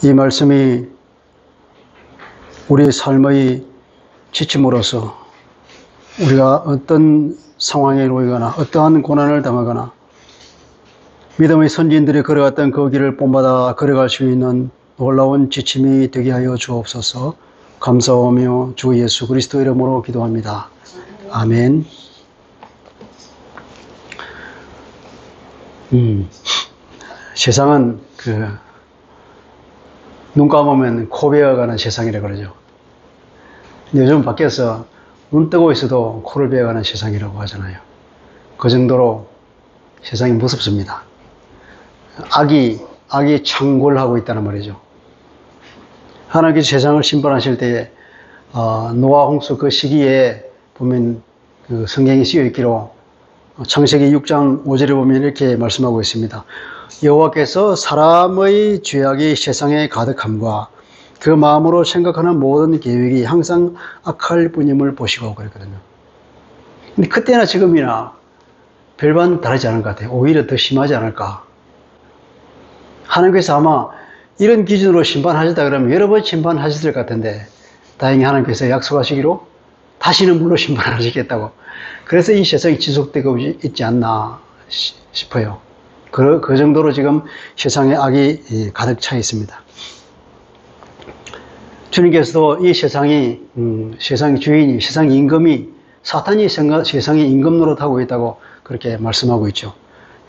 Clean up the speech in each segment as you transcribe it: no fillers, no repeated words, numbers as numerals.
이 말씀이 우리의 삶의 지침으로서 우리가 어떤 상황에 놓이거나 어떠한 고난을 당하거나 믿음의 선진들이 걸어갔던 그 길을 본받아 걸어갈 수 있는 놀라운 지침이 되게 하여 주옵소서. 감사하며 주 예수 그리스도 이름으로 기도합니다. 아멘. 세상은 눈 감으면 코 베어가는 세상이라 그러죠. 요즘 밖에서 눈 뜨고 있어도 코를 베어가는 세상이라고 하잖아요. 그 정도로 세상이 무섭습니다. 악이 창궐하고 있다는 말이죠. 하나님께서 세상을 심판하실 때에 노아 홍수 그 시기에 보면 그 성경에 쓰여 있기로 창세기 6장 5절에 보면 이렇게 말씀하고 있습니다. 여호와께서 사람의 죄악이 세상에 가득함과 그 마음으로 생각하는 모든 계획이 항상 악할 뿐임을 보시고 그랬거든요. 근데 그때나 지금이나 별반 다르지 않은 것 같아요. 오히려 더 심하지 않을까. 하나님께서 아마 이런 기준으로 심판하셨다 그러면 여러 번 심판하셨을 것 같은데 다행히 하나님께서 약속하시기로 다시는 물로 심판하시겠다고. 그래서 이 세상이 지속되고 있지 않나 싶어요. 그 정도로 지금 세상에 악이 가득 차 있습니다. 주님께서도 이 세상의 주인이, 세상 임금이, 사탄이 세상의 임금 노릇하고 있다고 그렇게 말씀하고 있죠.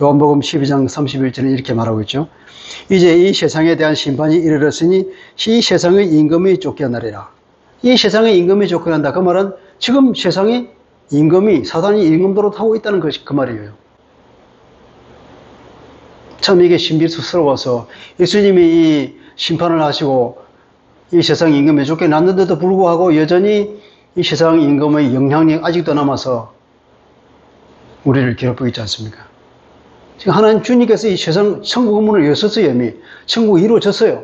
요한복음 12장 31절은 이렇게 말하고 있죠. 이제 이 세상에 대한 심판이 이르렀으니 이 세상의 임금이 쫓겨나리라. 이 세상의 임금이 쫓겨난다. 그 말은 지금 세상의 임금이, 사탄이 임금 노릇하고 있다는 것이 그 말이에요. 참 이게 신비스러워서 예수님이 이 심판을 하시고 이 세상 임금에 쫓겨났는데도 불구하고 여전히 이 세상 임금의 영향력이 아직도 남아서 우리를 괴롭히고 있지 않습니까? 지금 하나님 주님께서 이 세상 천국의 문을 여셨어요. 이미 천국이 이루어졌어요.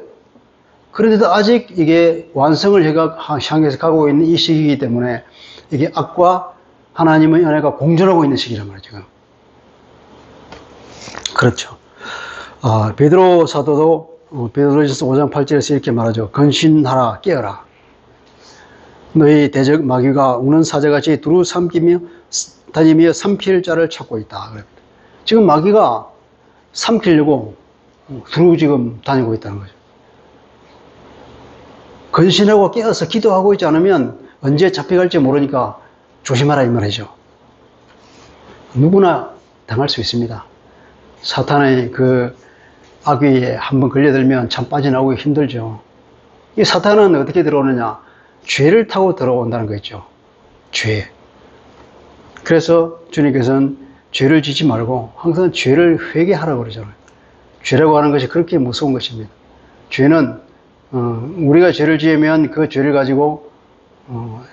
그런데도 아직 이게 완성을 향해서 가고 있는 이 시기이기 때문에 이게 악과 하나님의 은혜가 공존하고 있는 시기란 말이죠. 지금. 그렇죠. 베드로 사도도 베드로전서 5장 8절에서 이렇게 말하죠. 근신하라, 깨어라. 너희 대적 마귀가 우는 사자같이 두루 다니며 삼킬 자를 찾고 있다. 지금 마귀가 삼키려고 두루 지금 다니고 있다는 거죠. 근신하고 깨어서 기도하고 있지 않으면 언제 잡혀갈지 모르니까 조심하라 이 말이죠. 누구나 당할 수 있습니다. 사탄의 그 악위에 한번 걸려들면 참 빠져나오기 힘들죠. 이 사탄은 어떻게 들어오느냐? 죄를 타고 들어온다는 거 있죠. 죄. 그래서 주님께서는 죄를 짓지 말고 항상 죄를 회개하라고 그러잖아요. 죄라고 하는 것이 그렇게 무서운 것입니다. 죄는 우리가 죄를 지으면 그 죄를 가지고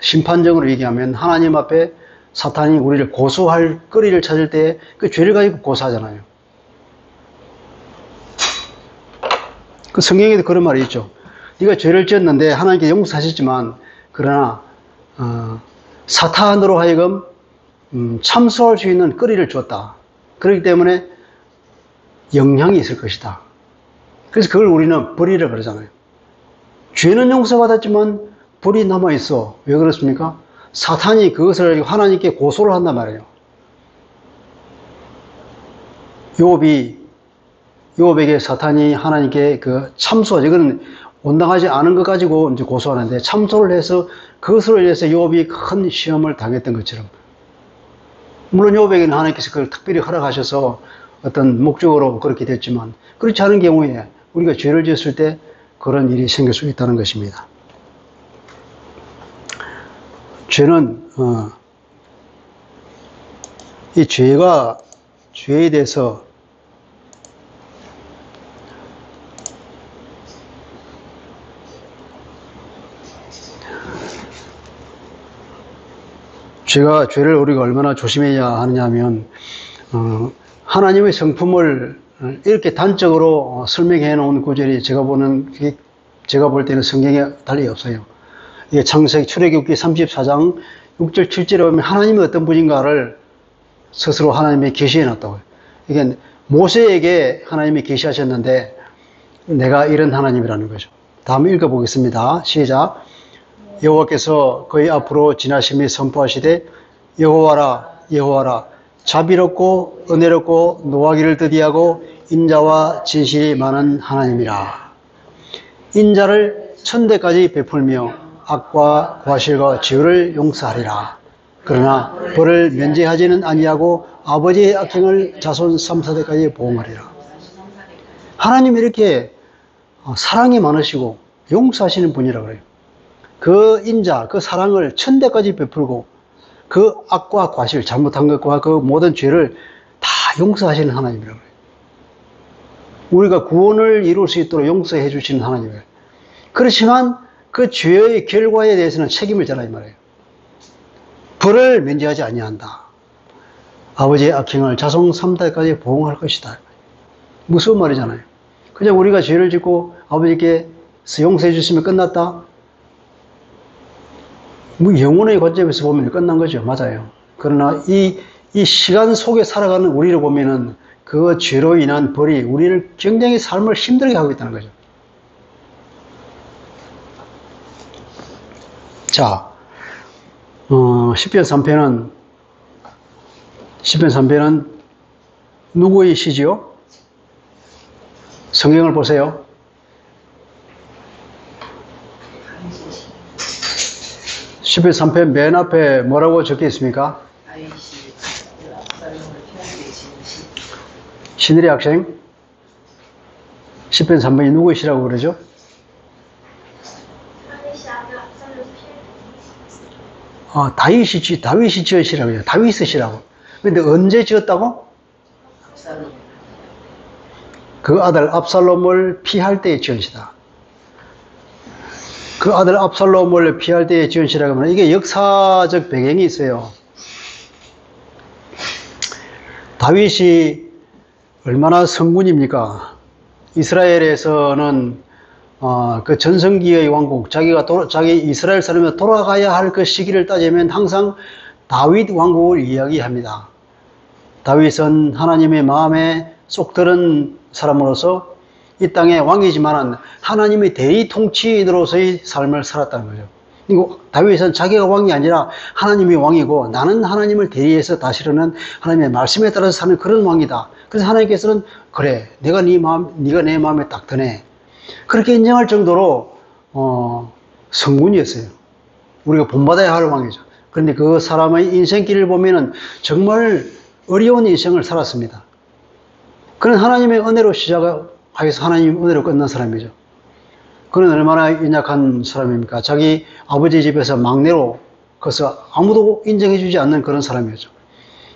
심판적으로 얘기하면 하나님 앞에 사탄이 우리를 고소할 거리를 찾을 때 그 죄를 가지고 고소하잖아요. 그 성경에도 그런 말이 있죠. 네가 죄를 지었는데 하나님께 용서하셨지만 그러나 사탄으로 하여금 참소할 수 있는 거리를 줬다. 그렇기 때문에 영향이 있을 것이다. 그래서 그걸 우리는 벌이라 그러잖아요. 죄는 용서받았지만 벌이 남아있어. 왜 그렇습니까? 사탄이 그것을 하나님께 고소를 한단 말이에요. 욥에게 사탄이 하나님께 그 참소, 이건 온당하지 않은 것 가지고 이제 고소하는데 참소를 해서 그것으로 인해서 욥이 큰 시험을 당했던 것처럼. 물론 욥에게는 하나님께서 그걸 특별히 허락하셔서 어떤 목적으로 그렇게 됐지만 그렇지 않은 경우에 우리가 죄를 지었을 때 그런 일이 생길 수 있다는 것입니다. 죄는 이 죄에 대해서 죄를 우리가 얼마나 조심해야 하느냐 하면 하나님의 성품을 이렇게 단적으로 설명해 놓은 구절이 제가 볼 때는 성경에 달리 없어요. 이게 출애굽기 34장 6절 7절에 보면 하나님이 어떤 분인가를 스스로 하나님이 계시해 놨다고요. 이게 모세에게 하나님이 계시하셨는데 내가 이런 하나님이라는 거죠. 다음 읽어보겠습니다. 시작. 여호와께서 그의 앞으로 지나심이 선포하시되 여호와라 여호와라 자비롭고 은혜롭고 노하기를 더디하고 인자와 진실이 많은 하나님이라. 인자를 천대까지 베풀며 악과 과실과 죄를 용서하리라. 그러나 벌을 면제하지는 아니하고 아버지의 악행을 자손 3, 4대까지 보응하리라. 하나님이 이렇게 사랑이 많으시고 용서하시는 분이라고 그래요. 그 인자, 그 사랑을 천대까지 베풀고 그 악과 과실, 잘못한 것과 그 모든 죄를 다 용서하시는 하나님이라고 그래요. 우리가 구원을 이룰 수 있도록 용서해 주시는 하나님이에요. 그렇지만 그 죄의 결과에 대해서는 책임을 져라 이 말이에요. 벌을 면제하지 아니한다. 아버지의 악행을 자손 3대까지 보응할 것이다. 무서운 말이잖아요. 그냥 우리가 죄를 짓고 아버지께 용서해 주시면 끝났다? 뭐 영혼의 관점에서 보면 끝난 거죠. 맞아요. 그러나 이 시간 속에 살아가는 우리를 보면은 그 죄로 인한 벌이 우리를 굉장히 삶을 힘들게 하고 있다는 거죠. 자, 시편 3편은 누구의 시지요? 성경을 보세요. 시편 3편 맨 앞에 뭐라고 적혀 있습니까? 시늘의 학생? 시편 3편이 누구의 시라고 그러죠? 다윗이 지은 시라고 해요. 다윗의 시라고. 근데 언제 지었다고? 그 아들 압살롬을 피할 때에 지은 시다. 그 아들 압살롬을 피할 때에 지은 시라고 하면 이게 역사적 배경이 있어요. 다윗이 얼마나 성군입니까? 이스라엘에서는 그 전성기의 왕국, 자기 이스라엘 사람이 돌아가야 할 그 시기를 따지면 항상 다윗 왕국을 이야기합니다. 다윗은 하나님의 마음에 쏙 들은 사람으로서 이 땅의 왕이지만 하나님의 대의 통치인으로서의 삶을 살았다는 거죠. 그리고 다윗은 자기가 왕이 아니라 하나님이 왕이고 나는 하나님을 대리해서 다스리는 하나님의 말씀에 따라서 사는 그런 왕이다. 그래서 하나님께서는 그래, 네가 내 마음에 딱 드네. 그렇게 인정할 정도로 성군이었어요. 우리가 본받아야 할 왕이죠. 그런데 그 사람의 인생길을 보면은 정말 어려운 인생을 살았습니다. 그는 하나님의 은혜로 시작해서 하나님의 은혜로 끝난 사람이죠. 그는 얼마나 연약한 사람입니까? 자기 아버지 집에서 막내로 커서 아무도 인정해주지 않는 그런 사람이었죠.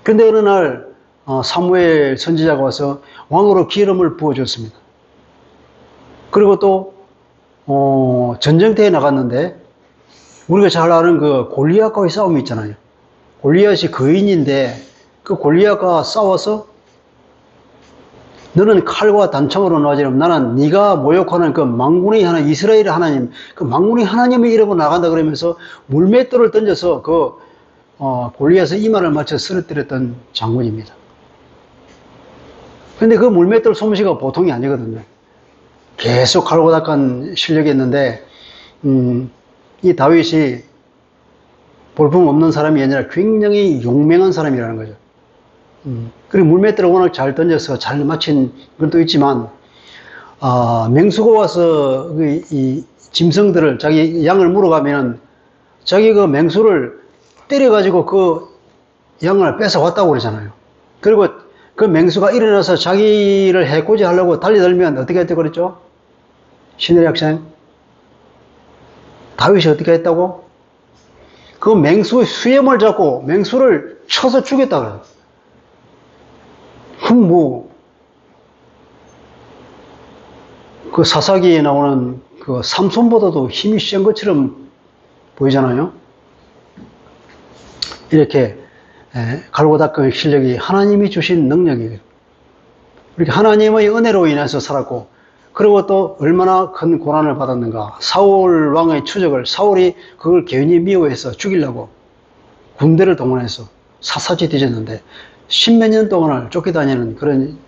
그런데 어느 날 사무엘 선지자가 와서 왕으로 기름을 부어줬습니다. 그리고 또 전쟁터에 나갔는데 우리가 잘 아는 그 골리앗과의 싸움이 있잖아요. 골리앗이 거인인데 그 골리앗과 싸워서 너는 칼과 단창으로 나지만 나는 네가 모욕하는 그 망군의 하나님, 이스라엘의 하나님, 그 망군의 하나님의 이름으로 나간다 그러면서 물맷돌을 던져서 그 골리앗의 이마를 맞춰 쓰러뜨렸던 장군입니다. 그런데 그 물맷돌 솜씨가 보통이 아니거든요. 계속 칼고 닦은 실력이 있는데 이 다윗이 볼품없는 사람이 아니라 굉장히 용맹한 사람이라는 거죠. 그리고 물맷돌을 워낙 잘 던져서 잘 맞힌 것도 있지만 맹수가 와서 이 짐승들을 자기 양을 물어가면 자기 그 맹수를 때려가지고 그 양을 뺏어왔다고 그러잖아요. 그리고 그 맹수가 일어나서 자기를 해코지 하려고 달려들면 어떻게 했다고 그랬죠? 신의 학생 다윗이 어떻게 했다고? 그 맹수의 수염을 잡고 맹수를 쳐서 죽였다고 그래요. 그 사사기에 나오는 그 삼손보다도 힘이 센 것처럼 보이잖아요. 이렇게 갈고 닦은 실력이 하나님이 주신 능력이에요. 이렇게 하나님의 은혜로 인해서 살았고, 그리고 또 얼마나 큰 고난을 받았는가. 사울 왕의 추적을 사울이 그걸 괜히 미워해서 죽이려고 군대를 동원해서 샅샅이 뒤졌는데 10몇 년 동안을 쫓겨다니는 그런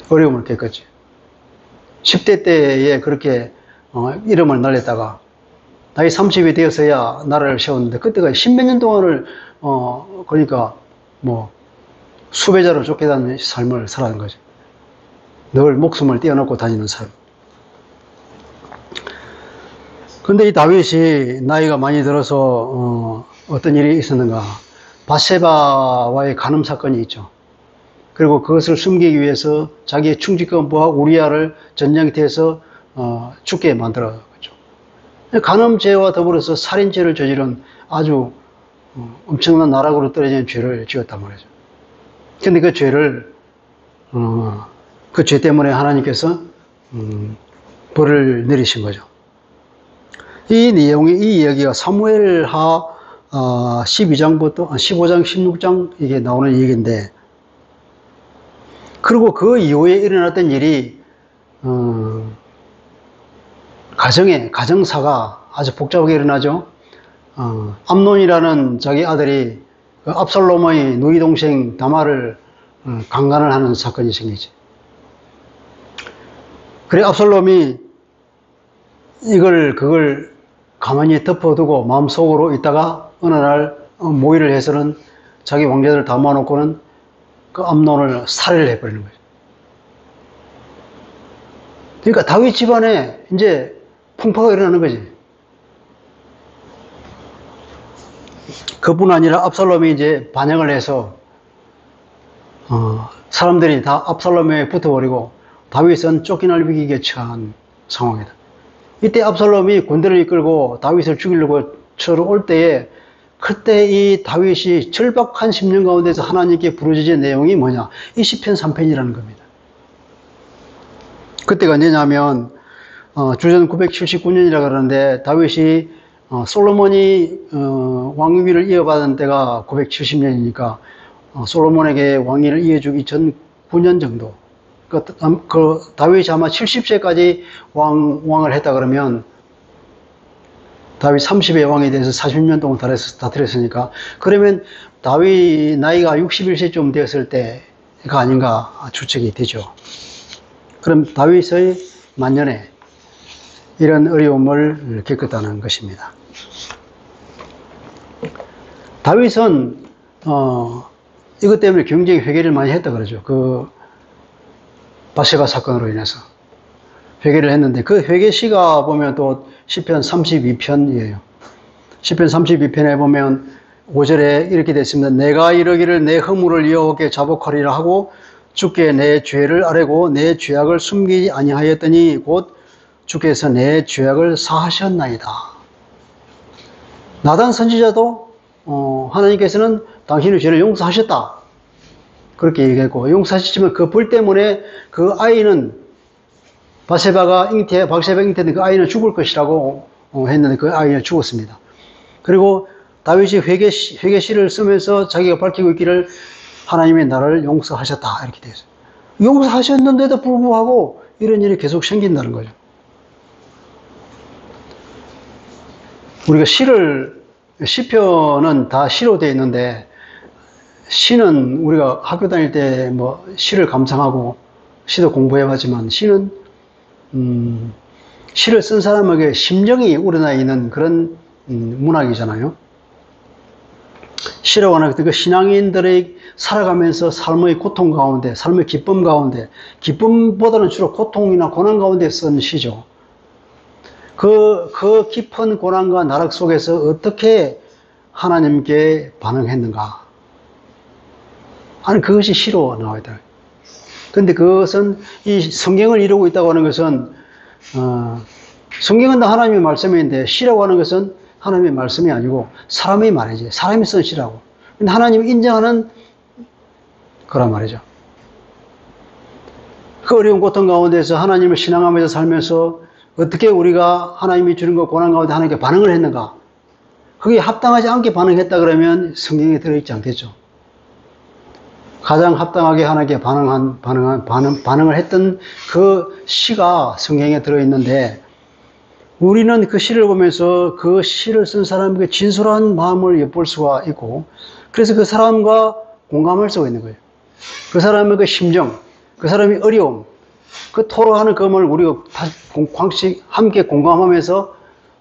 어려움을 겪었지. 10대 때에 그렇게 이름을 날렸다가 나이 30이 되어서야 나라를 세웠는데 그때가 십몇 년 동안을 그러니까 뭐 수배자로 쫓겨다니는 삶을 살아가는 거죠. 늘 목숨을 떼어놓고 다니는 삶. 근데 이 다윗이 나이가 많이 들어서 어떤 일이 있었는가? 밧세바와의 간음 사건이 있죠. 그리고 그것을 숨기기 위해서 자기의 충직한 부하 우리아를 전쟁터에서 죽게 만들었죠. 간음죄와 더불어서 살인죄를 저지른 아주 엄청난 나락으로 떨어지는 죄를 지었단 말이죠. 근데 그 죄를 그 죄 때문에 하나님께서 벌을 내리신 거죠. 이 내용이, 이 이야기가 사무엘하 12장부터 15장, 16장 이게 나오는 얘기인데, 그리고 그 이후에 일어났던 일이 가정사가 아주 복잡하게 일어나죠. 암논이라는 자기 아들이 그 압살롬의 누이 동생 다말을 강간을 하는 사건이 생기지. 그래 압살롬이 그걸 가만히 덮어두고 마음속으로 있다가 어느 날 모의를 해서는 자기 왕자들을 다 모아놓고는 그 암논을 살해를 해버리는 거죠. 그러니까 다윗 집안에 이제 풍파가 일어나는 거지. 그뿐 아니라 압살롬이 이제 반역을 해서 사람들이 다 압살롬에 붙어버리고 다윗은 쫓겨날 위기에 처한 상황이다. 이때 압살롬이 군대를 이끌고 다윗을 죽이려고 쳐올 때에 그때 이 다윗이 절박한 심령 가운데서 하나님께 부르짖은 내용이 뭐냐? 이 시편 3편이라는 겁니다. 그때가 언제냐면 주전 979년이라 그러는데 다윗이 솔로몬이 왕위를 이어받은 때가 970년이니까 솔로몬에게 왕위를 이어주기 전 9년 정도. 그 다윗이 아마 70세까지 왕을 했다 그러면 다윗 30의 왕이 돼서 40년 동안 다스렸으니까 그러면 다윗 나이가 61세쯤 되었을 때가 아닌가 추측이 되죠. 그럼 다윗의 만년에 이런 어려움을 겪었다는 것입니다. 다윗은 이것 때문에 굉장히 회개를 많이 했다 그러죠. 그 밧세바 사건으로 인해서 회개를 했는데 그 회개시가 보면 또 시편 32편이에요. 시편 32편에 보면 5절에 이렇게 되어 있습니다. 내가 이르기를 내 허물을 여호와께 자복하리라 하고 주께 내 죄를 아뢰고 내 죄악을 숨기지 아니하였더니 곧 주께서 내 죄악을 사하셨나이다. 나단 선지자도 하나님께서는 당신의 죄를 용서하셨다. 그렇게 얘기했고 용서하셨지만 그 불 때문에 그 아이는 밧세바가 잉태된 그 아이는 죽을 것이라고 했는데 그 아이는 죽었습니다. 그리고 다윗이 회개시를 쓰면서 자기가 밝히고 있기를 하나님의 나를 용서하셨다 이렇게 되어 있어요. 용서하셨는데도 불구하고 이런 일이 계속 생긴다는 거죠. 우리가 시편은 다 시로 되어 있는데 시는 우리가 학교 다닐 때 뭐 시를 감상하고 시도 공부해봤지만 시는 시를 쓴 사람에게 심정이 우러나 있는 그런 문학이잖아요. 시라고 하는 그 신앙인들의 살아가면서 삶의 고통 가운데, 삶의 기쁨 가운데, 기쁨보다는 주로 고통이나 고난 가운데 쓴 시죠. 그 깊은 고난과 나락 속에서 어떻게 하나님께 반응했는가? 아니, 그것이 시로 나와 있다. 근데 그것은 이 성경을 이루고 있다고 하는 것은, 성경은 다 하나님의 말씀인데, 시라고 하는 것은 하나님의 말씀이 아니고 사람의 말이지. 사람이 쓴 시라고. 근데 하나님이 인정하는 거란 말이죠. 그 어려운 고통 가운데서 하나님을 신앙하면서 살면서 어떻게 우리가 하나님이 주는 것 고난 가운데 하나님께 반응을 했는가? 그게 합당하지 않게 반응했다 그러면 성경에 들어있지 않겠죠. 가장 합당하게 하나님께 반응을 했던 그 시가 성경에 들어있는데 우리는 그 시를 보면서 그 시를 쓴 사람에게 진솔한 마음을 엿볼 수가 있고 그래서 그 사람과 공감할 수가 있는 거예요. 그 사람의 그 심정, 그 사람의 어려움, 그 토로하는 그걸 우리가 다시 광식 함께 공감하면서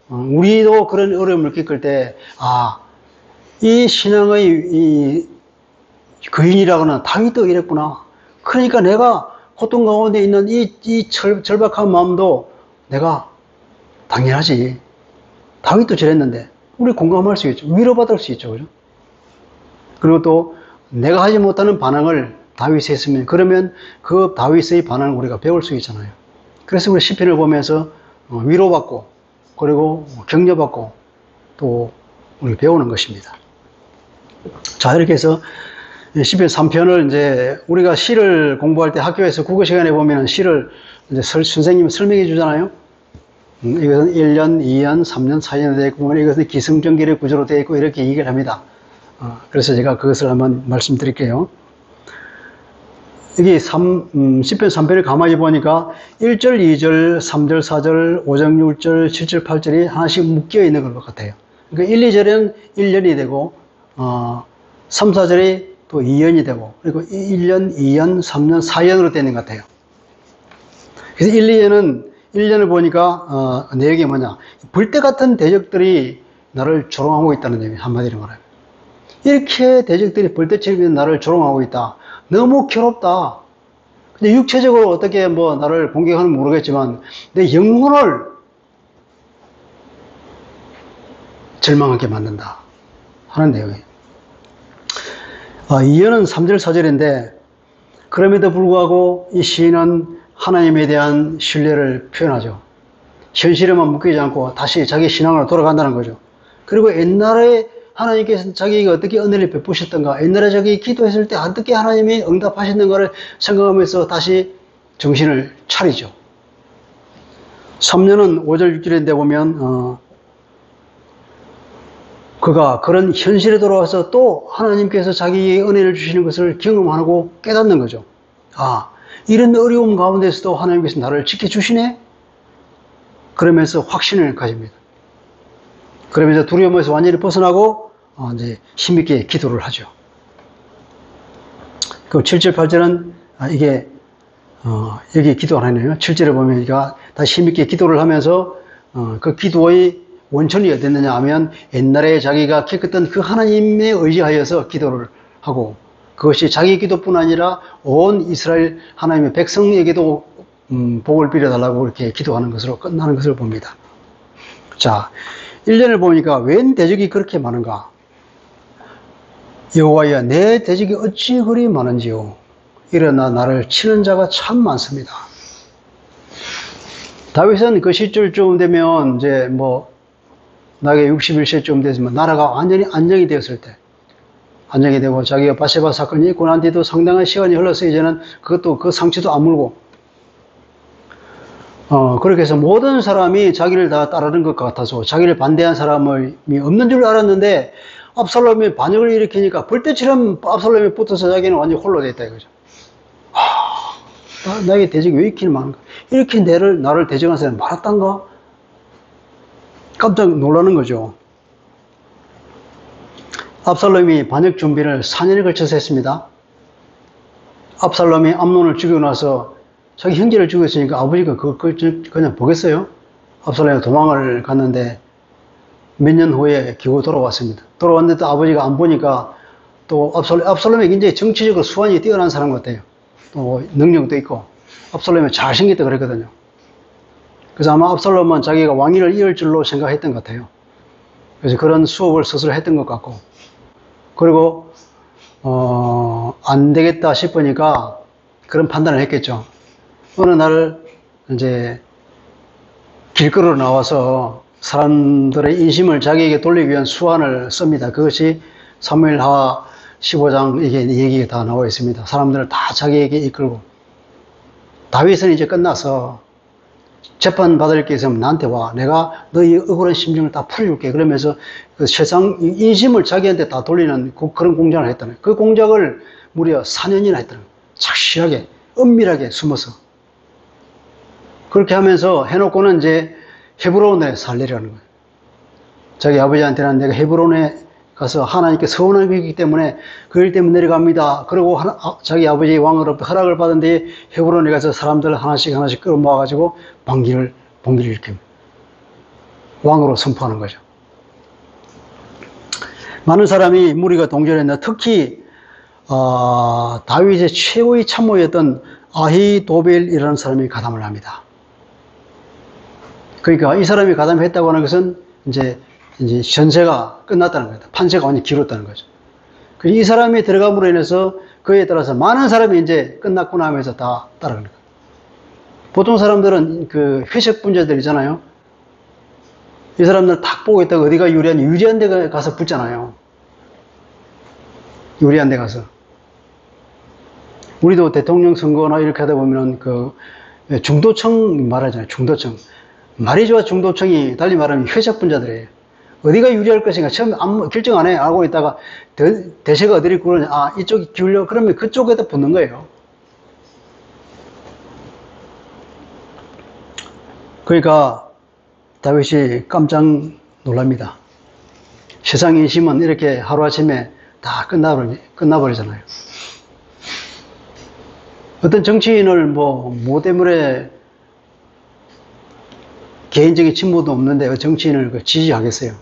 우리도 그런 어려움을 겪을 때, 이 신앙의 이 거인이라고는 다윗도 이랬구나. 그러니까 내가 고통 가운데 있는 이 절박한 마음도 내가 당연하지. 다윗도 저랬는데 우리 공감할 수 있죠. 위로받을 수 있죠. 그죠? 그리고 또 내가 하지 못하는 반응을 다윗이 했으면 그러면 그 다윗의 반응을 우리가 배울 수 있잖아요. 그래서 우리 시편을 보면서 위로받고 그리고 격려받고 또 우리 배우는 것입니다. 자, 이렇게 해서 시편 3편을 이제 우리가 시를 공부할 때 학교에서 국어 시간에 보면 시를 이제 선생님이 설명해 주잖아요. 이것은 1년, 2년, 3년, 4년에 되어 있고, 이것은 기승전결의 구조로 되어 있고, 이렇게 얘기를 합니다. 그래서 제가 그것을 한번 말씀드릴게요. 여기 시편 3편을 가만히 보니까 1절, 2절, 3절, 4절, 5절, 6절, 7절, 8절이 하나씩 묶여 있는 것 같아요. 그러니까 1, 2절은 1년이 되고, 3, 4절이 또 2년이 되고, 그리고 1년, 2년, 3년, 4년으로 되는 것 같아요. 그래서 1년을 보니까, 내용이 뭐냐. 불때 같은 대적들이 나를 조롱하고 있다는 얘기, 한마디로 말하면. 이렇게 대적들이 벌떼처럼 나를 조롱하고 있다. 너무 괴롭다. 근데 육체적으로 어떻게 나를 공격하는 모르겠지만, 내 영혼을 절망하게 만든다. 하는 내용이에요. 2년은 3절, 4절인데, 그럼에도 불구하고 이 시인은 하나님에 대한 신뢰를 표현하죠. 현실에만 묶이지 않고 다시 자기 신앙으로 돌아간다는 거죠. 그리고 옛날에 하나님께서 자기가 어떻게 은혜를 베푸셨던가, 옛날에 자기 기도했을 때 어떻게 하나님이 응답하셨는가를 생각하면서 다시 정신을 차리죠. 3년은 5절, 6절인데 보면 그가 그런 현실에 돌아와서 또 하나님께서 자기의 은혜를 주시는 것을 경험하고 깨닫는 거죠. 이런 어려움 가운데서도 하나님께서 나를 지켜주시네? 그러면서 확신을 가집니다. 그러면서 두려움에서 완전히 벗어나고, 이제 힘있게 기도를 하죠. 그 7절, 8절은, 여기 기도 하나네요. 7절에 보면, 다시 힘있게 기도를 하면서, 그 기도의 원천이 어땠느냐 하면, 옛날에 자기가 겪었던 그 하나님에 의지하여서 기도를 하고, 그것이 자기 기도뿐 아니라 온 이스라엘 하나님의 백성에게도 복을 빌어달라고 이렇게 기도하는 것으로 끝나는 것을 봅니다. 자, 1년을 보니까 웬 대적이 그렇게 많은가? 여호와여, 내 대적이 어찌 그리 많은지요? 일어나 나를 치는 자가 참 많습니다. 다윗은 그 시절쯤 되면 이제 나에게 61세쯤 됐으면 나라가 완전히 안정이 되었을 때, 안정이 되고 자기가 바세바 사건이 있고 난 뒤도 상당한 시간이 흘러서 이제는 그것도 그 상처도 아물고 그렇게 해서 모든 사람이 자기를 다 따르는 것 같아서 자기를 반대한 사람이 없는 줄 알았는데 압살롬이 반역을 일으키니까 벌떼처럼 압살롬이 붙어서 자기는 완전히 홀로 됐다 이거죠. 나에게 대적이 왜 이렇게 많은가? 이렇게 나를 대적한 사람이 많았단가? 깜짝 놀라는 거죠. 압살롬이 반역 준비를 4년에 걸쳐서 했습니다. 압살롬이 암논을 죽이고 나서 자기 형제를 죽였으니까 아버지가 그걸 그냥 보겠어요? 압살롬이 도망을 갔는데 몇 년 후에 겨우 돌아왔습니다. 돌아왔는데 또 아버지가 안 보니까 또 압살롬이 굉장히 정치적으로 수완이 뛰어난 사람 같아요. 또 능력도 있고 압살롬이 잘생겼다 그랬거든요. 그래서 아마 압살롬은 자기가 왕위를 이을 줄로 생각했던 것 같아요. 그래서 그런 수업을 스스로 했던 것 같고 그리고 안 되겠다 싶으니까 그런 판단을 했겠죠. 어느 날 이제 길거리로 나와서 사람들의 인심을 자기에게 돌리기 위한 수완을 씁니다. 그것이 사무엘하 15장 이게 얘기가 다 나와 있습니다. 사람들을 다 자기에게 이끌고 다윗은 이제 끝나서 재판 받을 게 있으면 나한테 와. 내가 너희 억울한 심정을 다 풀어줄게. 그러면서 그 세상 인심을 자기한테 다 돌리는 그런 공작을 했다는 거예요. 그 공작을 무려 4년이나 했다는 거예요. 착실하게, 은밀하게 숨어서. 그렇게 하면서 해놓고는 이제 헤브론에 살리려는 거예요. 자기 아버지한테는 내가 헤브론에 가서 하나님께 서운한 게 있기 때문에 그 일 때문에 내려갑니다. 그리고 자기 아버지 왕으로부터 허락을 받은 뒤에 헤브론에 가서 사람들 하나씩 끌어모아가지고 봉기를 일으킵니다. 왕으로 선포하는 거죠. 많은 사람이 무리가 동조했는데 특히 다윗의 최고의 참모였던 아히도벨이라는 사람이 가담을 합니다. 그러니까 이 사람이 가담했다고 하는 것은 이제 전세가 끝났다는 거다. 판세가 완전히 길었다는 거죠. 이 사람이 들어감으로 인해서 그에 따라서 많은 사람이 이제 끝났구나 하면서 다 따라가는 거예요. 보통 사람들은 그 회색 분자들이잖아요. 이 사람들 딱 보고 있다가 어디가 유리한 데 가서 붙잖아요. 유리한 데 가서. 우리도 대통령 선거나 이렇게 하다 보면은 중도청 말하잖아요. 중도청. 말이 좋아 중도청이 달리 말하면 회색 분자들이에요. 어디가 유리할 것인가 처음 아무 결정 안 해. 알고 있다가 대세가 어디를 구르냐. 이쪽이 기울려. 그러면 그쪽에다 붙는 거예요. 그러니까 다윗이 깜짝 놀랍니다. 세상 인심은 이렇게 하루아침에 다 끝나버리잖아요. 어떤 정치인을 뭐 때문에 개인적인 친모도 없는데 정치인을 지지하겠어요.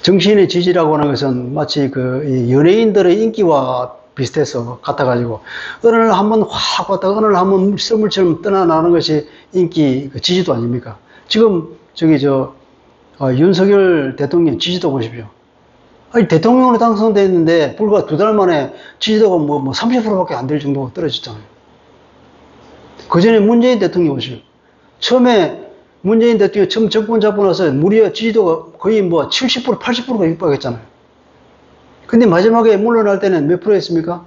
정치인의 지지라고 하는 것은 마치 연예인들의 인기와 비슷해서 같아가지고 어느 날 한번 확 왔다가 어느 날 한번 썰물처럼 떠나나는 것이 인기 지지도 아닙니까? 지금 윤석열 대통령 지지도 보십시오. 아니 대통령으로 당선됐는데 불과 2달 만에 지지도가 30%밖에 안 될 정도가 떨어졌잖아요. 그 전에 문재인 대통령 보십시오. 처음에 문재인 대통령이 처음 정권 잡고 나서 무려 지지도가 거의 70%, 80%가 육박했잖아요. 근데 마지막에 물러날 때는 몇 프로였습니까?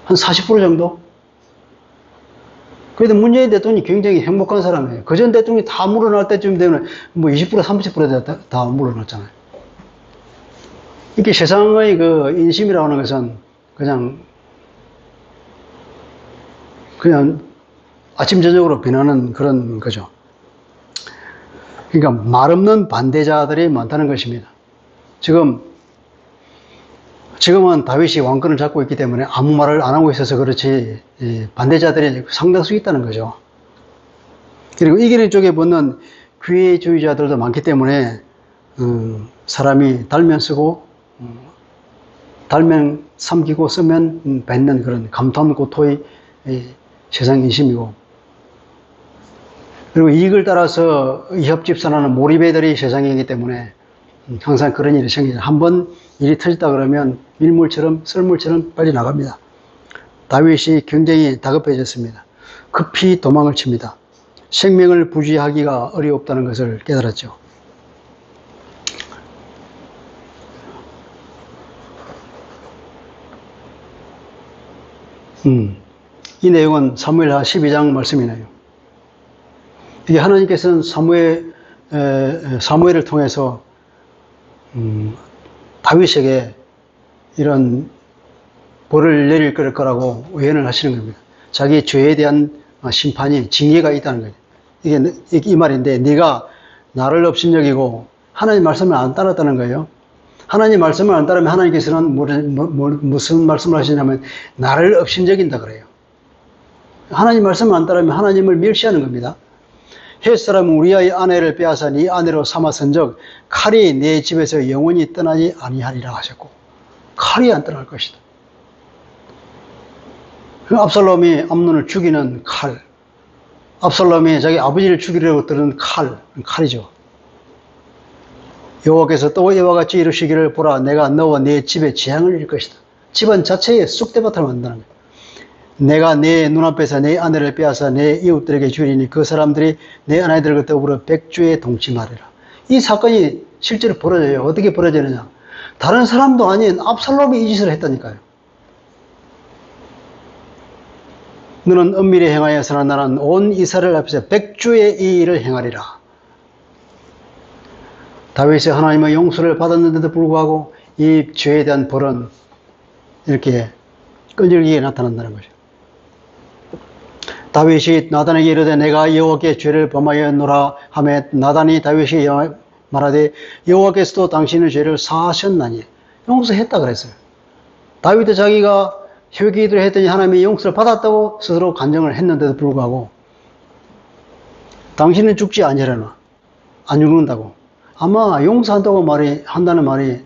한 40% 정도? 그래도 문재인 대통령이 굉장히 행복한 사람이에요. 그전 대통령이 다 물러날 때쯤 되면 20%, 30% 다 물러났잖아요. 이렇게 세상의 인심이라고 하는 것은 그냥 아침, 저녁으로 변하는 그런 거죠. 그러니까 말 없는 반대자들이 많다는 것입니다. 지금은 다윗이 왕권을 잡고 있기 때문에 아무 말을 안 하고 있어서 그렇지, 반대자들이 상당수 있다는 거죠. 그리고 이기는 쪽에 붙는 귀회주의자들도 많기 때문에, 사람이 달면 쓰고, 달면 삼키고 쓰면 뱉는 그런 감탄고토의 세상 인심이고, 그리고 이익을 따라서 협집산하는 몰입애들이 세상이기 때문에 항상 그런 일이 생기죠. 한번 일이 터졌다 그러면 밀물처럼 썰물처럼 빨리 나갑니다. 다윗이 굉장히 다급해졌습니다. 급히 도망을 칩니다. 생명을 부지하기가 어렵다는 것을 깨달았죠. 이 내용은 사무엘하 12장 말씀이네요. 이게 하나님께서는 사무엘을 통해서 다윗에게 이런 벌을 내릴 거라고 예언을 하시는 겁니다. 자기의 죄에 대한 심판이 징계가 있다는 거예요. 이게 이 말인데 네가 나를 업신여기고 하나님 말씀을 안 따랐다는 거예요. 하나님 말씀을 안 따르면 하나님께서는 무슨 말씀을 하시냐면 나를 업신여긴다 그래요. 하나님 말씀을 안 따르면 하나님을 멸시하는 겁니다. 헷 사람은 우리의 아내를 빼앗아 네 아내로 삼았은즉 칼이 내 집에서 영원히 떠나지 아니하리라 하셨고, 칼이 안 떠날 것이다. 압살롬이 암논을 죽이는 칼, 압살롬이 자기 아버지를 죽이려고 들은 칼이죠. 여호와께서 또 이와 같이 이루시기를 보라, 내가 너와 네 집에 재앙을 이룰 것이다. 집안 자체에 쑥대밭을 만드는 거예요. 내가 내 눈앞에서 내 아내를 빼앗아 내 이웃들에게 주리니 그 사람들이 내 아내들과 더불어 백주에 동침하리라. 이 사건이 실제로 벌어져요. 어떻게 벌어지느냐? 다른 사람도 아닌 압살롬이 이 짓을 했다니까요. 너는 은밀히 행하여서나 나는 온 이스라엘 앞에서 백주의 이 일을 행하리라. 다윗이 하나님의 용서를 받았는데도 불구하고 이 죄에 대한 벌은 이렇게 끈질기게 나타난다는 거죠. 다윗이 나단에게 이르되 내가 여호와께 죄를 범하였노라 하매 나단이 다윗이 말하되 여호와께서도 당신의 죄를 사하셨나니 용서했다 그랬어요. 다윗도 자기가 회개기도를 했더니 하나님이 용서를 받았다고 스스로 간증을 했는데도 불구하고 당신은 죽지 아니하려나 안 죽는다고. 아마 용서한다고 한다는 말이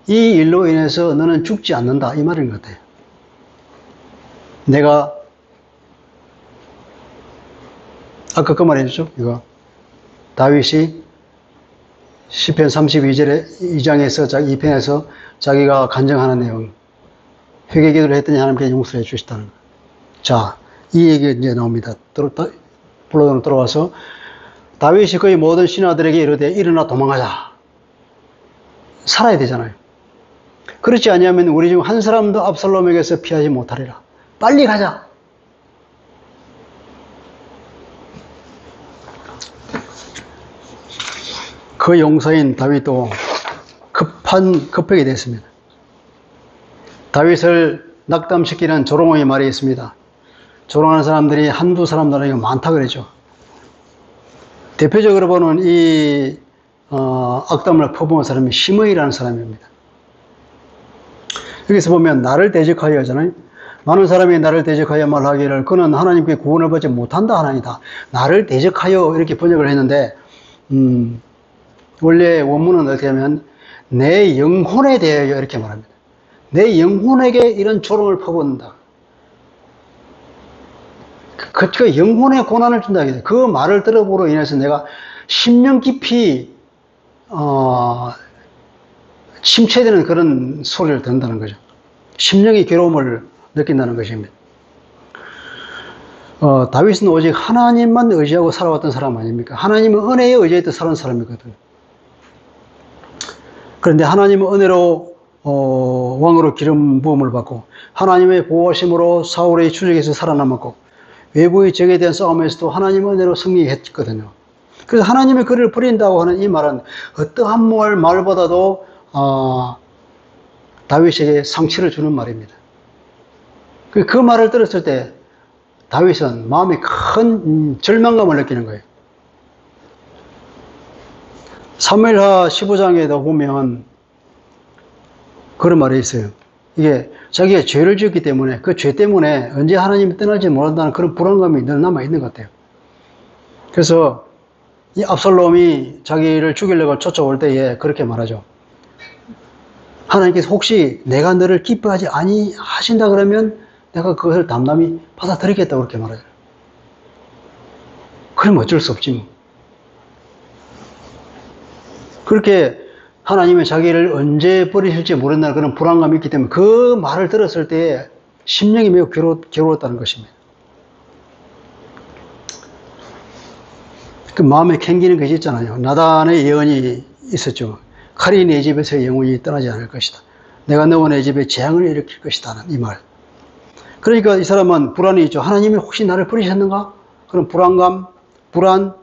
이 일로 인해서 너는 죽지 않는다 이 말인 것 같아요. 내가 아까 그 말이었죠. 이거 다윗이 시편 32장에서 2편에서 자기가 간증하는 내용, 회개기도를 했더니 하나님께 용서를 해주시다는 거. 자, 이 얘기가 이제 나옵니다. 본론으로 들어와서 다윗이 그의 모든 신하들에게 이르되 일어나 도망가자. 살아야 되잖아요. 그렇지 아니하면 우리 중 한 사람도 압살롬에게서 피하지 못하리라. 빨리 가자. 그 용사인 다윗도 급하게 됐습니다. 다윗을 낙담시키는 조롱의 말이 있습니다. 조롱하는 사람들이 한두 사람도 아니고 많다 그러죠. 대표적으로 보는 이 악담을 퍼부은 사람이 시므이라는 사람입니다. 여기서 보면 나를 대적하여 하잖아요. 많은 사람이 나를 대적하여 말하기를 그는 하나님께 구원을 받지 못한다 하나니다. 나를 대적하여 이렇게 번역을 했는데 원래 원문은 어떻게 하면 내 영혼에 대하여 이렇게 말합니다. 내 영혼에게 이런 조롱을 퍼붓는다. 그 영혼에 고난을 준다. 그 말을 들어보로 인해서 내가 심령 깊이 침체되는 그런 소리를 듣는다는 거죠. 심령의 괴로움을 느낀다는 것입니다. 다윗은 오직 하나님만 의지하고 살아왔던 사람 아닙니까? 하나님은 은혜에 의지해서 살아온 사람이거든. 그런데 하나님은 은혜로 왕으로 기름 부음을 받고 하나님의 보호하심으로 사울의 추적에서 살아남았고 외부의 적에 대한 싸움에서도 하나님의 은혜로 승리했거든요. 그래서 하나님의 그를 버린다고 하는 이 말은 어떠한 말보다도 다윗에게 상처를 주는 말입니다. 그 말을 들었을 때 다윗은 마음에 큰 절망감을 느끼는 거예요. 사무엘하 15장에도 보면 그런 말이 있어요. 이게 자기가 죄를 지었기 때문에 그 죄 때문에 언제 하나님이 떠날지 모른다는 그런 불안감이 늘 남아있는 것 같아요. 그래서 이 압살롬이 자기를 죽이려고 쫓아올 때에 그렇게 말하죠. 하나님께서 혹시 내가 너를 기뻐하지 아니하신다 그러면 내가 그것을 담담히 받아들이겠다고 그렇게 말하죠. 그럼 어쩔 수 없지 뭐. 그렇게 하나님이 자기를 언제 버리실지 모른다는 그런 불안감이 있기 때문에 그 말을 들었을 때 심령이 매우 괴로웠다는 것입니다. 그 마음에 캥기는 것이 있잖아요. 나단의 예언이 있었죠. 칼이 내 집에서 영원히 떠나지 않을 것이다. 내가 너와 내 집에 재앙을 일으킬 것이다. 이 말. 그러니까 이 사람은 불안이 있죠. 하나님이 혹시 나를 버리셨는가? 그런 불안감, 불안.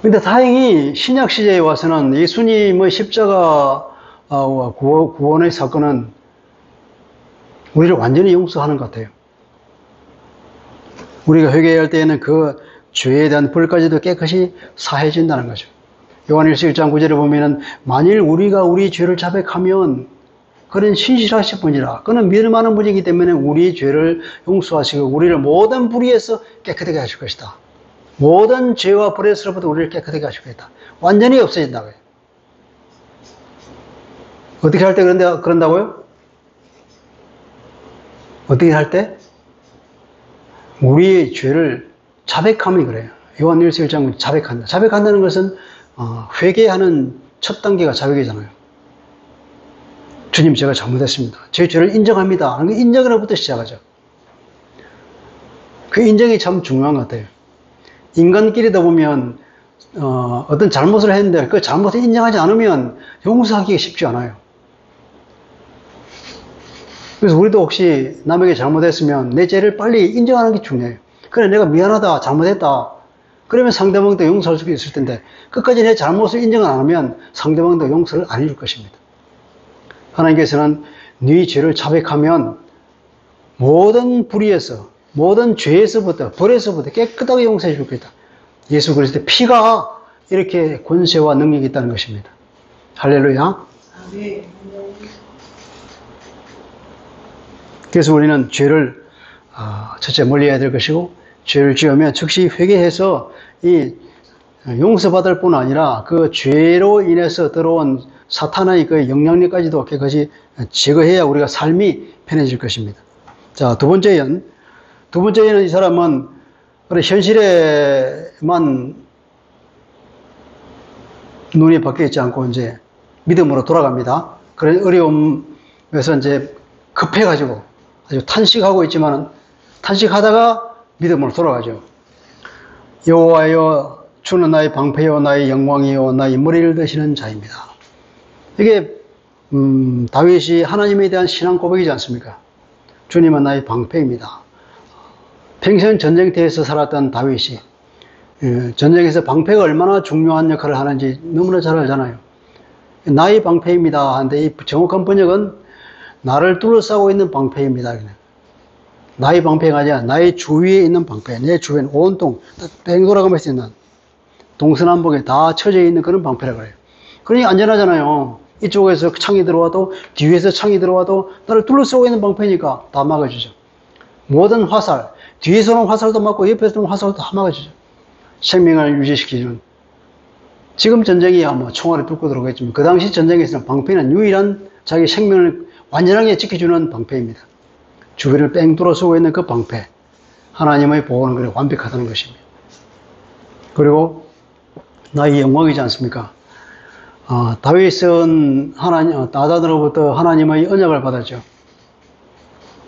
근데 다행히 신약 시대에 와서는 예수님의 십자가와 구원의 사건은 우리를 완전히 용서하는 것 같아요. 우리가 회개할 때에는 그 죄에 대한 벌까지도 깨끗이 사해진다는 거죠. 요한일서 1장 9절에 보면은 만일 우리가 우리 죄를 자백하면 그는 신실하실 분이라. 그는 믿을 만한 분이기 때문에 우리 죄를 용서하시고 우리를 모든 불의에서 깨끗하게 하실 것이다. 모든 죄와 불의에서부터 우리를 깨끗하게 하시겠다. 완전히 없어진다고요. 어떻게 할 때 그런다고요? 어떻게 할 때? 우리의 죄를 자백하면 그래요. 요한일서 1장 자백한다. 자백한다는 것은 회개하는 첫 단계가 자백이잖아요. 주님 제가 잘못했습니다. 제 죄를 인정합니다. 그 인정으로부터 시작하죠. 그 인정이 참 중요한 것 같아요. 인간끼리다 보면 어떤 잘못을 했는데 그 잘못을 인정하지 않으면 용서하기가 쉽지 않아요. 그래서 우리도 혹시 남에게 잘못했으면 내 죄를 빨리 인정하는 게 중요해요. 그래 내가 미안하다 잘못했다 그러면 상대방도 용서할 수 있을 텐데 끝까지 내 잘못을 인정을 안 하면 상대방도 용서를 안 해줄 것입니다. 하나님께서는 네 죄를 자백하면 모든 불의에서 모든 죄에서부터, 벌에서부터 깨끗하게 용서해 줄 것이다. 예수 그리스도의 피가 이렇게 권세와 능력이 있다는 것입니다. 할렐루야. 그래서 우리는 죄를 첫째 멀리해야 될 것이고, 죄를 지으면 즉시 회개해서 이 용서받을 뿐 아니라 그 죄로 인해서 들어온 사탄의 그 영향력까지도 깨끗이 제거해야 우리가 삶이 편해질 것입니다. 자, 두 번째는 이 사람은 현실에만 눈이 바뀌어 있지 않고 이제 믿음으로 돌아갑니다. 그런 어려움에서 이제 급해가지고 아주 탄식하고 있지만은 탄식하다가 믿음으로 돌아가죠. 여호와여, 주는 나의 방패요 나의 영광이요 나의 머리를 드시는 자입니다. 이게 다윗이 하나님에 대한 신앙 고백이지 않습니까? 주님은 나의 방패입니다. 평생 전쟁터에서 살았던 다윗이 전쟁에서 방패가 얼마나 중요한 역할을 하는지 너무나 잘 알잖아요. 나의 방패입니다 하는데 이 정확한 번역은 나를 둘러싸고 있는 방패입니다. 나의 방패가 아니라 나의 주위에 있는 방패. 내 주위에는 온통 뺑 돌아가면서 있는 동서남북에 다 쳐져 있는 그런 방패라고 해요. 그러니 안전하잖아요. 이쪽에서 창이 들어와도 뒤에서 창이 들어와도 나를 둘러싸고 있는 방패니까 다 막아주죠. 모든 화살, 뒤에서는 화살도 맞고 옆에서는 화살도 다 막아주죠. 생명을 유지시키는. 지금 전쟁이야 뭐 총알이 뚫고 들어오겠지만 그 당시 전쟁에서는 방패는 유일한 자기 생명을 완전하게 지켜주는 방패입니다. 주위를 뺑 둘러쓰고 있는 그 방패. 하나님의 보호는 그래 완벽하다는 것입니다. 그리고 나의 영광이지 않습니까? 다윗은 나단으로부터 하나님의 언약을 받았죠.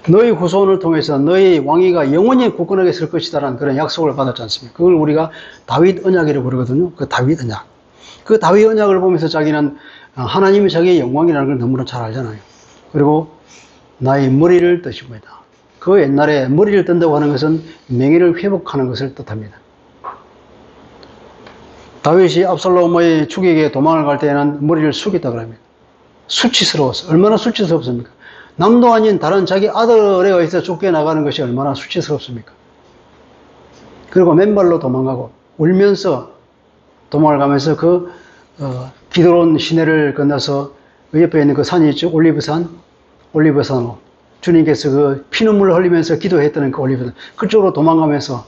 너희 후손을 통해서 너희 왕위가 영원히 굳건하게 설 것이다라는 그런 약속을 받았지 않습니까? 그걸 우리가 다윗 언약이라고 부르거든요. 그 다윗 언약. 그 다윗 언약을 보면서 자기는 하나님이 자기의 영광이라는 걸 너무나 잘 알잖아요. 그리고 나의 머리를 뜨십니다. 그 옛날에 머리를 뜬다고 하는 것은 명예를 회복하는 것을 뜻합니다. 다윗이 압살롬의 죽이기에 도망을 갈 때에는 머리를 숙였다고 합니다. 수치스러워서. 얼마나 수치스럽습니까? 남도 아닌 다른 자기 아들에 의해서 쫓겨나가는 것이 얼마나 수치스럽습니까? 그리고 맨발로 도망가고 울면서 도망을 가면서 그 기드론 시내를 건너서 그 옆에 있는 그 산이 있죠. 올리브산으로 주님께서 그 피눈물을 흘리면서 기도했던 그 올리브산 그쪽으로 도망가면서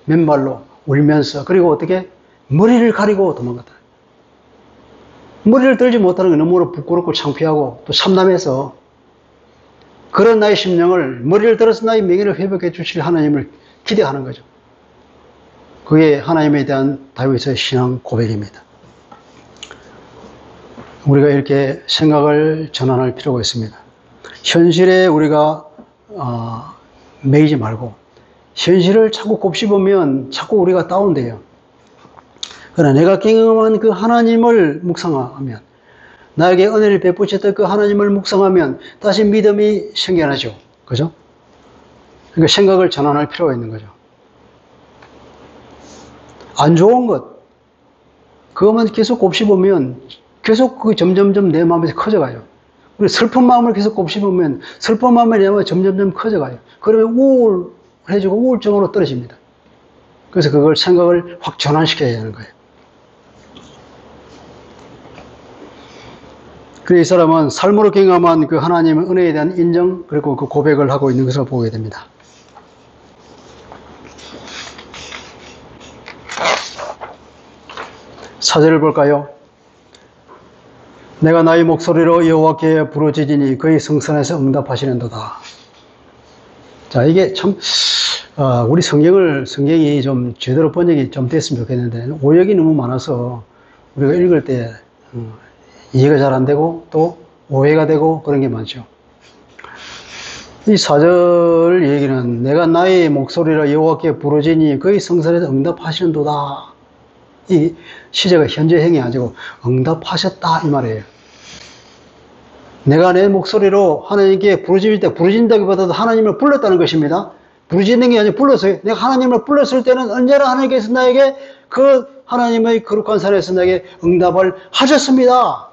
맨발로 울면서 그리고 어떻게 머리를 가리고 도망갔다. 머리를 들지 못하는 게 너무나 부끄럽고 창피하고 또 참담해서 그런 나의 심령을 머리를 들어서 나의 명예를 회복해 주실 하나님을 기대하는 거죠. 그게 하나님에 대한 다윗의 신앙 고백입니다. 우리가 이렇게 생각을 전환할 필요가 있습니다. 현실에 우리가 매이지 말고 현실을 자꾸 곱씹으면 자꾸 우리가 다운돼요. 그러나 내가 경험한 그 하나님을 묵상하면 나에게 은혜를 베푸셨던 그 하나님을 묵상하면 다시 믿음이 생겨나죠. 그죠? 그러니까 생각을 전환할 필요가 있는 거죠. 안 좋은 것 그것만 계속 곱씹으면 계속 그게 점점점 내 마음에서 커져가요. 우리 슬픈 마음을 계속 곱씹으면 슬픈 마음이 내 마음에 점점점 커져가요. 그러면 우울해지고 우울증으로 떨어집니다. 그래서 그걸 생각을 확 전환시켜야 하는 거예요. 그래서 이 사람은 삶으로 경험한 그 하나님의 은혜에 대한 인정 그리고 그 고백을 하고 있는 것을 보게 됩니다. 4절을 볼까요? 내가 나의 목소리로 여호와께 부르짖으니 그의 성산에서 응답하시는도다. 자, 이게 참 우리 성경이 좀 제대로 번역이 좀 됐으면 좋겠는데 오역이 너무 많아서 우리가 읽을 때 이해가 잘 안 되고 또 오해가 되고 그런 게 많죠. 이 4절 얘기는 내가 나의 목소리로 여호와께 부르짖으니 그의 성산에서 응답하시는도다. 이 시제가 현재형이 아니고 응답하셨다 이 말이에요. 내가 내 목소리로 하나님께 부르짖을 때 부르짖는다기보다도 하나님을 불렀다는 것입니다. 부르짖는 게 아니라 불렀어요. 내가 하나님을 불렀을 때는 언제나 하나님께서 나에게 그 하나님의 거룩한 산에서 나에게 응답을 하셨습니다.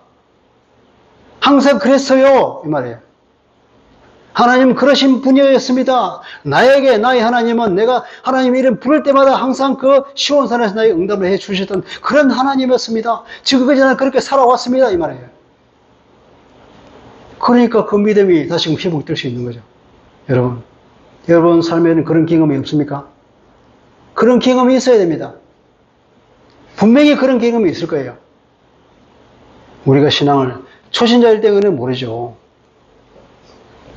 항상 그랬어요 이 말이에요. 하나님 그러신 분이었습니다. 나에게 나의 하나님은 내가 하나님 이름 부를 때마다 항상 그 시온산에서 나에게 응답을 해 주셨던 그런 하나님이었습니다. 지금까지 나는 그렇게 살아왔습니다. 이 말이에요. 그러니까 그 믿음이 다시금 회복될 수 있는 거죠. 여러분 삶에는 그런 경험이 없습니까? 그런 경험이 있어야 됩니다. 분명히 그런 경험이 있을 거예요. 우리가 신앙을 초신자일 때는 모르죠.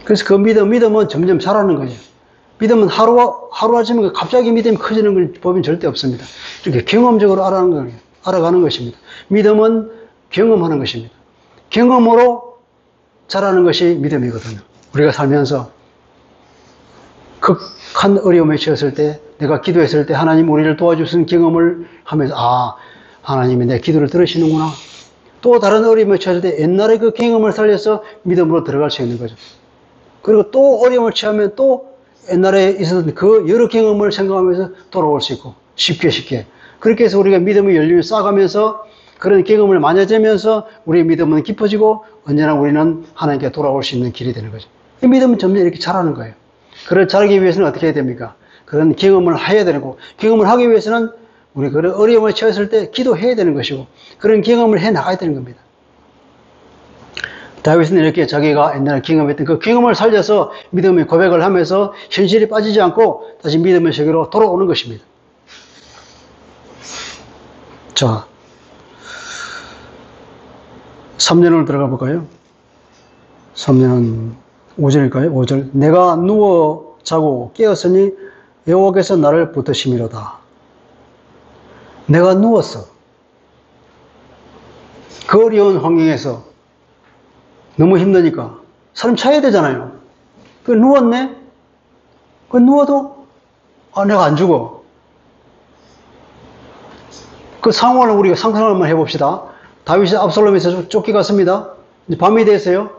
그래서 그 믿음은 점점 자라는 거죠. 믿음은 하루아침에 갑자기 믿음이 커지는 걸 보면 절대 없습니다. 이렇게 경험적으로 알아가는 것입니다. 믿음은 경험하는 것입니다. 경험으로 자라는 것이 믿음이거든요. 우리가 살면서 극한 어려움에 처했을 때, 내가 기도했을 때 하나님 우리를 도와주신 경험을 하면서 하나님이 내 기도를 들으시는구나. 또 다른 어려움에 처했을 때 옛날에 그 경험을 살려서 믿음으로 들어갈 수 있는 거죠. 그리고 또 어려움을 취하면 또 옛날에 있었던 그 여러 경험을 생각하면서 돌아올 수 있고 쉽게 그렇게 해서 우리가 믿음의 열림을 쌓아가면서 그런 경험을 많아지면서 우리의 믿음은 깊어지고 언제나 우리는 하나님께 돌아올 수 있는 길이 되는 거죠. 이 믿음은 점점 이렇게 자라는 거예요. 그걸 자라기 위해서는 어떻게 해야 됩니까? 그런 경험을 해야 되고 경험을 하기 위해서는 우리 그런 어려움을 처했을 때 기도해야 되는 것이고 그런 경험을 해 나가야 되는 겁니다. 다윗은 이렇게 자기가 옛날에 경험했던 그 경험을 살려서 믿음의 고백을 하면서 현실에 빠지지 않고 다시 믿음의 세계로 돌아오는 것입니다. 자, 3년으로 들어가 볼까요? 3년은 5절일까요? 5절. 내가 누워 자고 깨었으니 여호와께서 나를 붙드심이로다. 내가 누웠어. 그 어려운 환경에서 너무 힘드니까 사람 차야 되잖아요. 그 누웠네? 그 누워도 내가 안 죽어. 그 상황을 우리가 상상을 한번 해봅시다. 다윗이 압살롬에서 쫓겨갔습니다. 이제 밤이 됐어요.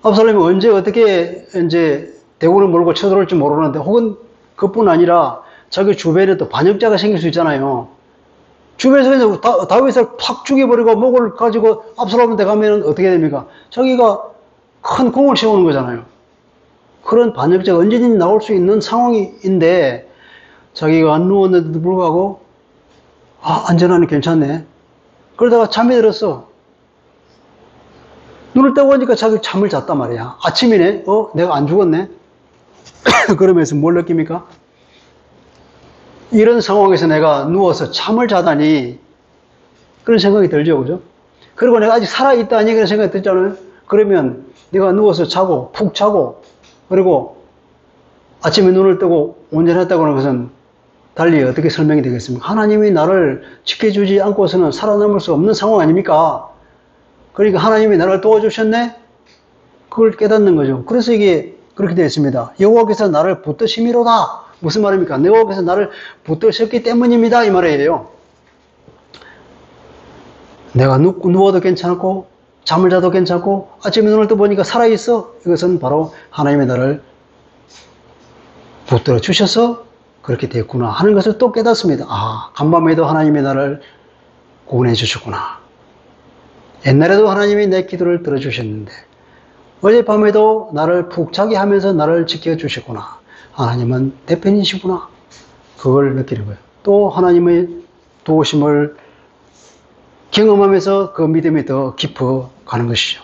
압살롬이 언제 어떻게 이제 대군을 몰고 쳐들어올지 모르는데 혹은 그뿐 아니라 자기 주변에 또 반역자가 생길 수 있잖아요. 주변에서 그냥 다윗을 팍 죽여버리고 목을 가지고 압살롬한테 가면 어떻게 됩니까? 자기가 큰 공을 세우는 거잖아요. 그런 반역자가 언제든지 나올 수 있는 상황인데 자기가 안 누웠는데도 불구하고 안전하네 괜찮네. 그러다가 잠이 들었어. 눈을 뜨고 보니까 자기 잠을 잤단 말이야. 아침이네. 내가 안 죽었네. 그러면서 뭘 느낍니까? 이런 상황에서 내가 누워서 잠을 자다니 그런 생각이 들죠, 그죠? 그리고 내가 아직 살아있다니 그런 생각이 들잖아요. 그러면 내가 누워서 자고 푹 자고 그리고 아침에 눈을 뜨고 온전했다고 하는 것은 달리 어떻게 설명이 되겠습니까? 하나님이 나를 지켜주지 않고서는 살아남을 수 없는 상황 아닙니까? 그러니까 하나님이 나를 도와주셨네? 그걸 깨닫는 거죠. 그래서 이게 그렇게 되어 있습니다. 여호와께서 나를 붙드심이로다. 무슨 말입니까? 여호와께서 나를 붙드셨기 때문입니다. 이 말이에요. 내가 누워도 괜찮고 잠을 자도 괜찮고 아침에 눈을 떠보니까 살아있어. 이것은 바로 하나님이 나를 붙들어 주셔서 그렇게 됐구나 하는 것을 또 깨닫습니다. 간밤에도 하나님이 나를 구원해 주셨구나. 옛날에도 하나님이 내 기도를 들어주셨는데 어젯밤에도 나를 푹 자게 하면서 나를 지켜주셨구나. 하나님은 대편이시구나. 그걸 느끼는 거예요. 또 하나님의 도우심을 경험하면서 그 믿음이 더 깊어가는 것이죠.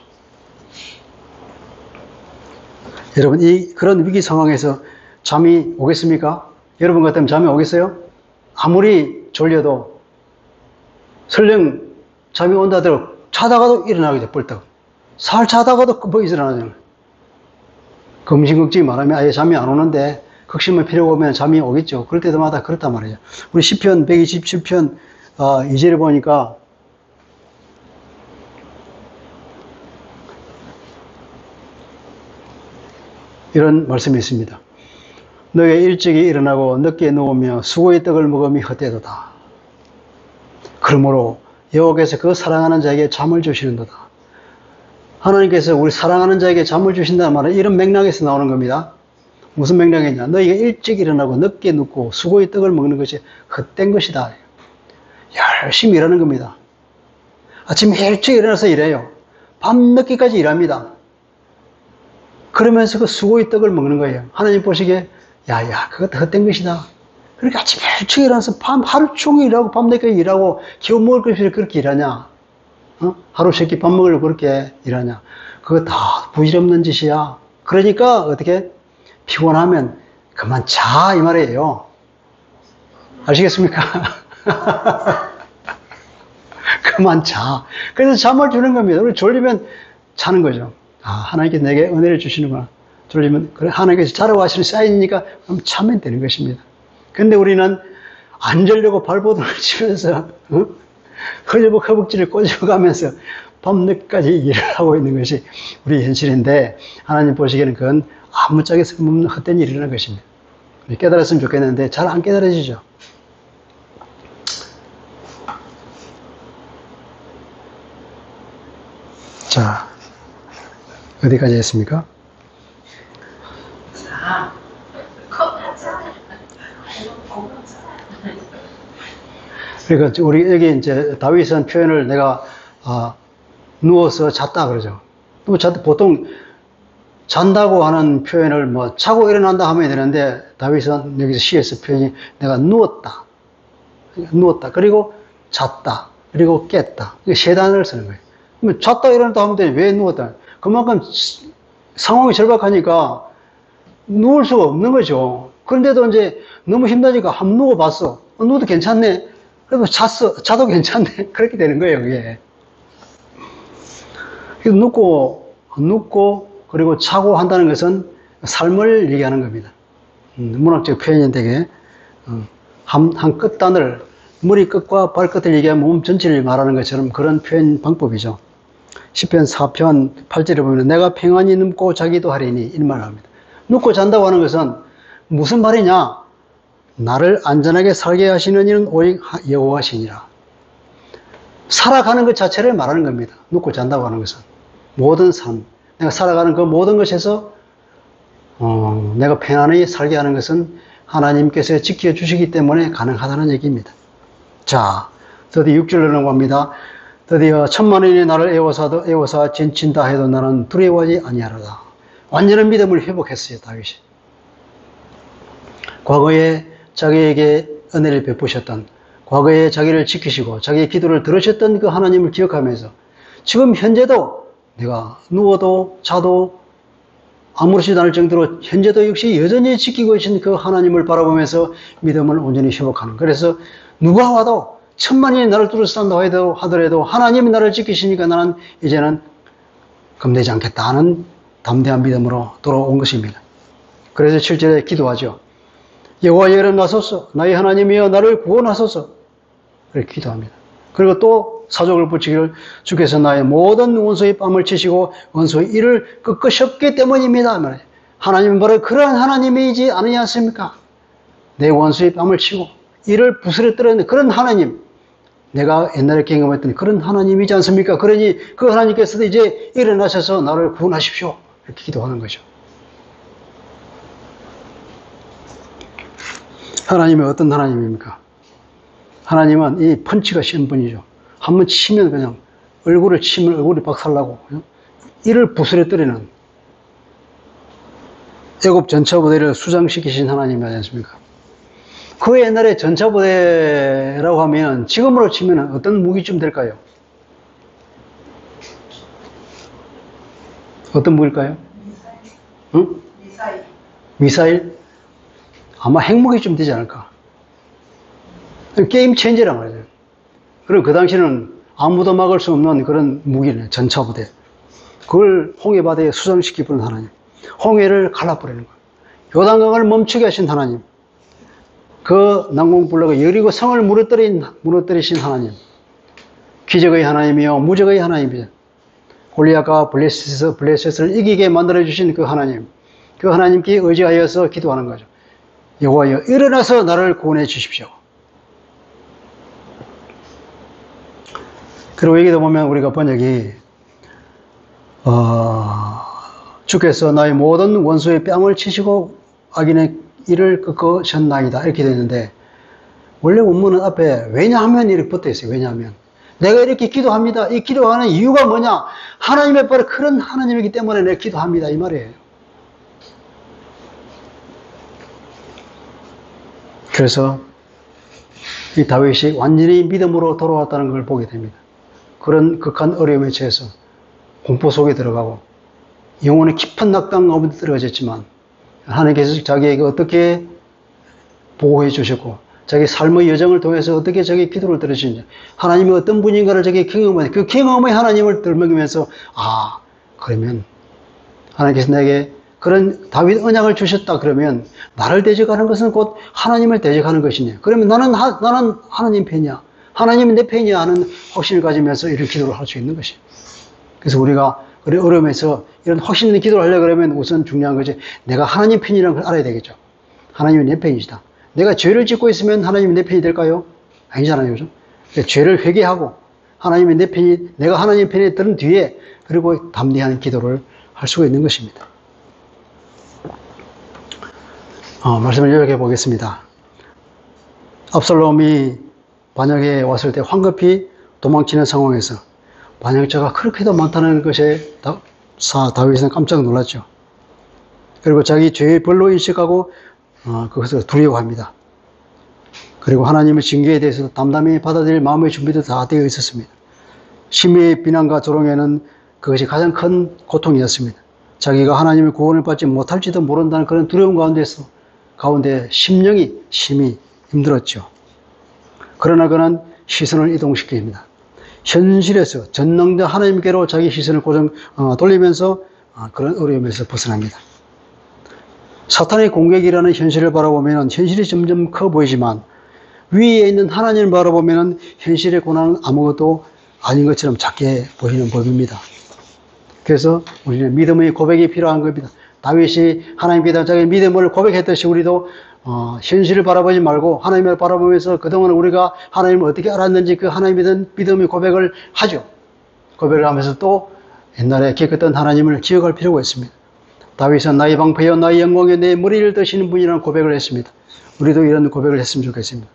여러분, 그런 위기 상황에서 잠이 오겠습니까? 여러분 같으면 잠이 오겠어요? 아무리 졸려도 설령 잠이 온다 하더라도 자다가도 일어나게 돼, 벌떡. 살 자다가도 뭐 일어나잖아요. 금신극지 말하면 아예 잠이 안 오는데 극심한 필요가 오면 잠이 오겠죠. 그럴 때마다 그렇단 말이죠. 우리 시편 127편 2절에 보니까 이런 말씀이 있습니다. 너희가 일찍이 일어나고 늦게 누우며 수고의 떡을 먹음이 헛되도다. 그러므로 여호와께서 그 사랑하는 자에게 잠을 주시는도다. 하나님께서 우리 사랑하는 자에게 잠을 주신다는 말은 이런 맥락에서 나오는 겁니다. 무슨 맥락이냐? 너희가 일찍 일어나고 늦게 눕고 수고의 떡을 먹는 것이 헛된 것이다. 열심히 일하는 겁니다. 아침에 일찍 일어나서 일해요. 밤늦게까지 일합니다. 그러면서 그 수고의 떡을 먹는 거예요. 하나님 보시기에, 야, 그것도 헛된 것이다. 그렇게 아침에 일찍 일어나서 하루 종일 일하고, 밤늦게 일하고, 기어 먹을 것이 그렇게 일하냐? 하루 세끼 밥 먹으려고 그렇게 일하냐? 그거 다 부질없는 짓이야. 그러니까 어떻게 피곤하면 그만 자, 이 말이에요. 아시겠습니까? 그만 자. 그래서 잠을 주는 겁니다. 우리 졸리면 자는 거죠. 하나님께 내게 은혜를 주시는구나. 졸리면, 그래, 하나님께서 자라고 하시는 사인이니까 그럼 자면 되는 것입니다. 근데 우리는 안 자려고 발버둥을 치면서, 허리복 허벅지를 꼬집어가면서 밤늦게까지 일을 하고 있는 것이 우리 현실인데, 하나님 보시기에는 그건 아무짝에 쓸모없는 헛된 일이라는 것입니다. 깨달았으면 좋겠는데 잘 안 깨달아지죠. 자, 어디까지 했습니까? 그러니까 우리 여기 이제 다윗은 표현을 내가 누워서 잤다 그러죠. 보통 잔다고 하는 표현을 뭐 자고 일어난다 하면 되는데 다윗은 여기서 시에서 표현이 내가 누웠다. 그리고 잤다. 그리고 깼다. 이게 세 단어를 쓰는 거예요. 그러면 잤다 일어났다 하면 되지 왜 누웠다? 그만큼 상황이 절박하니까 누울 수가 없는 거죠. 그런데도 이제 너무 힘드니까 한번 누워봤어. 누워도 괜찮네. 그래도 자도 괜찮네. 그렇게 되는 거예요, 그게. 그래서 눕고 그리고 자고 한다는 것은 삶을 얘기하는 겁니다. 문학적 표현인데 한 끝단을 머리 끝과 발끝을 얘기하면 몸 전체를 말하는 것처럼 그런 표현 방법이죠. 시편 4편 8절에 보면 내가 평안히 눕고 자기도 하리니 이 말을 합니다. 눕고 잔다고 하는 것은 무슨 말이냐? 나를 안전하게 살게 하시는 이는 오직 여호와시니라. 살아가는 것 자체를 말하는 겁니다. 눕고 잔다고 하는 것은 모든 삶, 내가 살아가는 그 모든 것에서 내가 편안히 살게 하는 것은 하나님께서 지켜주시기 때문에 가능하다는 얘기입니다. 자, 드디어 6절로 넘어갑니다. 드디어 10,000,000원이 나를 애워사 진친다 해도 나는 두려워하지 아니하리라. 완전한 믿음을 회복했어요, 다윗이. 과거에 자기에게 은혜를 베푸셨던, 과거에 자기를 지키시고 자기의 기도를 들으셨던 그 하나님을 기억하면서 지금 현재도 내가 누워도 자도 아무렇지도 않을 정도로 현재도 역시 여전히 지키고 계신 그 하나님을 바라보면서 믿음을 온전히 회복하는. 그래서 누가 와도 10,000,000이 나를 둘러싼다고 하더라도 하나님이 나를 지키시니까 나는 이제는 겁내지 않겠다 하는 담대한 믿음으로 돌아온 것입니다. 그래서 7절에 기도하죠. 여호와여 일어나소서, 나의 하나님이여 나를 구원하소서. 그렇게 기도합니다. 그리고 또 사족을 붙이기를 주께서 나의 모든 원수의 뺨을 치시고 원수의 일을 꺾으셨기 때문입니다. 하나님은 바로 그러한 하나님이지 않으지 않습니까? 내 원수의 뺨을 치고 이를 부스러뜨리는 그런 하나님, 내가 옛날에 경험했던 그런 하나님이지 않습니까? 그러니 그 하나님께서도 이제 일어나셔서 나를 구원하십시오. 이렇게 기도하는 거죠. 하나님은 어떤 하나님입니까? 하나님은 이 펀치가 쉬운 분이죠. 한번 치면 그냥 얼굴을 치면 얼굴이 박살나고 이를 부스러뜨리는 애굽 전차부대를 수장시키신 하나님이 아니지 않습니까? 그 옛날에 전차부대라고 하면 지금으로 치면 어떤 무기쯤 될까요? 어떤 무기일까요? 응? 미사일? 아마 핵무기쯤 되지 않을까? 게임 체인저란 말이죠. 그럼 그 당시는 아무도 막을 수 없는 그런 무기네, 전차부대. 그걸 홍해바다에 수장시키는 하나님. 홍해를 갈라버리는 거예요. 요단강을 멈추게 하신 하나님. 그 난공불락의 여리고 성을 무너뜨리신 하나님. 기적의 하나님이요, 무적의 하나님이요. 골리앗과 블레셋을 이기게 만들어주신 그 하나님. 그 하나님께 의지하여서 기도하는 거죠. 여호와여 일어나서 나를 구원해 주십시오. 그리고 여기도 보면 우리가 번역이 주께서 나의 모든 원수의 뺨을 치시고 악인의 일을 꺾으셨나이다 이렇게 되어 있는데 원래 원문은 앞에 왜냐하면 이렇게 붙어 있어요. 왜냐하면 내가 이렇게 기도합니다. 이 기도하는 이유가 뭐냐? 하나님의 바로 그런 하나님이기 때문에 내가 기도합니다 이 말이에요. 그래서 이 다윗이 완전히 믿음으로 돌아왔다는 걸 보게 됩니다. 그런 극한 어려움에 처해서 공포 속에 들어가고 영혼의 깊은 낙담 가운데 들어가졌지만 하나님께서 자기에게 어떻게 보호해 주셨고 자기 삶의 여정을 통해서 어떻게 자기 기도를 들으시는지 하나님이 어떤 분인가를 자기 경험하는 그 경험의 하나님을 들먹이면서 그러면 하나님께서 내게 그런 다윗 언약을 주셨다 그러면 나를 대적하는 것은 곧 하나님을 대적하는 것이냐 그러면 나는 하나님 편이야 하나님이 내 편이야 하는 확신을 가지면서 이런 기도를 할 수 있는 것이에요. 그래서 우리가 어려움에서 이런 확신 있는 기도를 하려고 그러면 우선 중요한 것이 내가 하나님 편이라는 걸 알아야 되겠죠. 하나님이 내 편이시다. 내가 죄를 짓고 있으면 하나님이 내 편이 될까요? 아니잖아요. 그죠? 죄를 회개하고 하나님이 내 편이, 내가 하나님 편에 들은 뒤에 그리고 담대한 기도를 할 수가 있는 것입니다. 말씀을 요약해 보겠습니다. 압살롬이 반역에 왔을 때 황급히 도망치는 상황에서 반역자가 그렇게도 많다는 것에 다윗은 깜짝 놀랐죠. 그리고 자기 죄의 벌로 인식하고 그것을 두려워합니다. 그리고 하나님의 징계에 대해서 담담히 받아들일 마음의 준비도 다 되어 있었습니다. 심의의 비난과 조롱에는 그것이 가장 큰 고통이었습니다. 자기가 하나님의 구원을 받지 못할지도 모른다는 그런 두려움 가운데 심령이 심히 힘들었죠. 그러나 그는 시선을 이동시킵니다. 현실에서 전능자 하나님께로 자기 시선을 돌리면서 그런 어려움에서 벗어납니다. 사탄의 공격이라는 현실을 바라보면 현실이 점점 커 보이지만 위에 있는 하나님을 바라보면 현실의 고난은 아무것도 아닌 것처럼 작게 보이는 법입니다. 그래서 우리는 믿음의 고백이 필요한 겁니다. 다윗이 하나님께 자기 믿음을 고백했듯이 우리도 현실을 바라보지 말고 하나님을 바라보면서 그동안 우리가 하나님을 어떻게 알았는지 그 하나님에 믿음의 고백을 하죠. 고백을 하면서 또 옛날에 기억했던 하나님을 기억할 필요가 있습니다. 다윗은 나의 방패여 나의 영광여 내 머리를 드시는 분이라는 고백을 했습니다. 우리도 이런 고백을 했으면 좋겠습니다.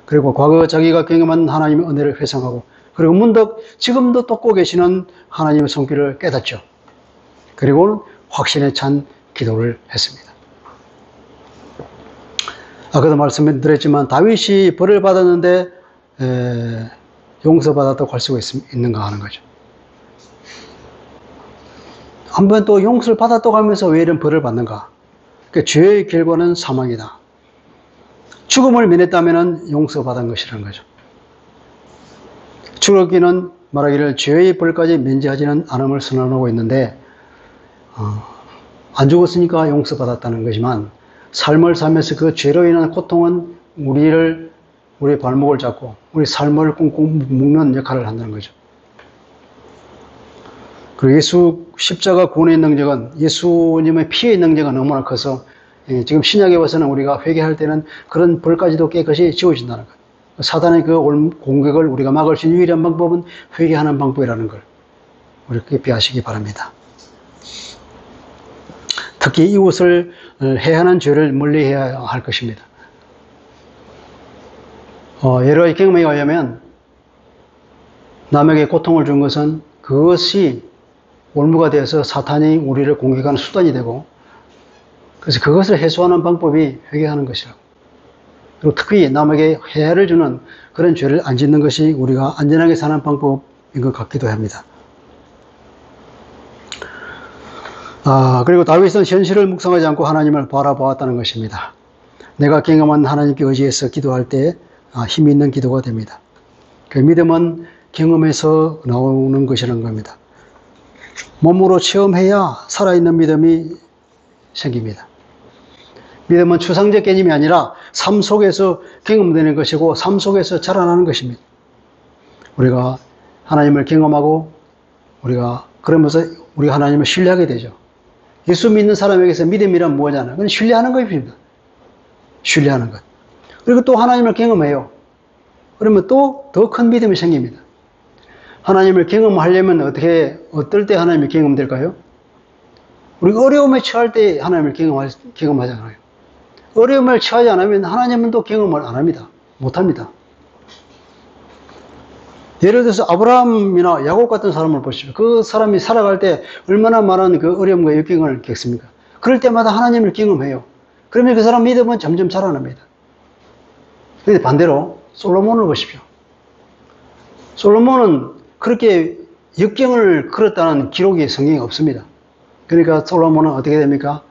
그리고 과거 자기가 경험한 하나님의 은혜를 회상하고 그리고 문득 지금도 돕고 계시는 하나님의 손길을 깨닫죠. 그리고 확신에 찬 기도를 했습니다. 아까도 말씀드렸지만 다윗이 벌을 받았는데 용서받았다고 할 수가 있는가 하는 거죠. 한번 또 용서를 받았다고 하면서 왜 이런 벌을 받는가? 그러니까 죄의 결과는 사망이다. 죽음을 면했다면 용서받은 것이라는 거죠. 출애굽기는 말하기를 죄의 벌까지 면제하지는 않음을 선언하고 있는데 안 죽었으니까 용서받았다는 거지만 삶을 살면서 그 죄로 인한 고통은 우리의 발목을 잡고 우리 삶을 꽁꽁 묶는 역할을 한다는 거죠. 그리고 예수 십자가 구원의 능력은 예수님의 피의 능력은 너무나 커서 지금 신약에 와서는 우리가 회개할 때는 그런 벌까지도 깨끗이 지워진다는 거예요. 사단의 그 공격을 우리가 막을 수 있는 유일한 방법은 회개하는 방법이라는 걸 우리 깊이 아시기 바랍니다. 특히 이웃을 해하는 죄를 멀리해야 할 것입니다. 여러 가지 경험에 의하면 남에게 고통을 준 것은 그것이 올무가 되어서 사탄이 우리를 공격하는 수단이 되고 그래서 그것을 해소하는 방법이 회개하는 것이라고. 그리고 특히 남에게 해를 주는 그런 죄를 안 짓는 것이 우리가 안전하게 사는 방법인 것 같기도 합니다. 그리고 다윗은 현실을 묵상하지 않고 하나님을 바라보았다는 것입니다. 내가 경험한 하나님께 의지해서 기도할 때 힘이 있는 기도가 됩니다. 그 믿음은 경험에서 나오는 것이라는 겁니다. 몸으로 체험해야 살아있는 믿음이 생깁니다. 믿음은 추상적 개념이 아니라 삶 속에서 경험되는 것이고 삶 속에서 자라나는 것입니다. 우리가 하나님을 경험하고 그러면서 우리가 하나님을 신뢰하게 되죠. 예수 믿는 사람에게서 믿음이란 뭐잖아요? 그건 신뢰하는 것입니다. 신뢰하는 것. 그리고 또 하나님을 경험해요. 그러면 또 더 큰 믿음이 생깁니다. 하나님을 경험하려면 어떨 때 하나님이 경험될까요? 우리가 어려움에 처할 때 하나님을 경험하잖아요. 어려움을 처하지 않으면 하나님은 또 경험을 안 합니다. 못 합니다. 예를 들어서 아브라함이나 야곱 같은 사람을 보십시오. 그 사람이 살아갈 때 얼마나 많은 그 어려움과 역경을 겪습니까? 그럴 때마다 하나님을 경험해요. 그러면 그 사람 믿음은 점점 자라납니다. 근데 반대로 솔로몬을 보십시오. 솔로몬은 그렇게 역경을 걸었다는 기록이 성경에 없습니다. 그러니까 솔로몬은 어떻게 됩니까?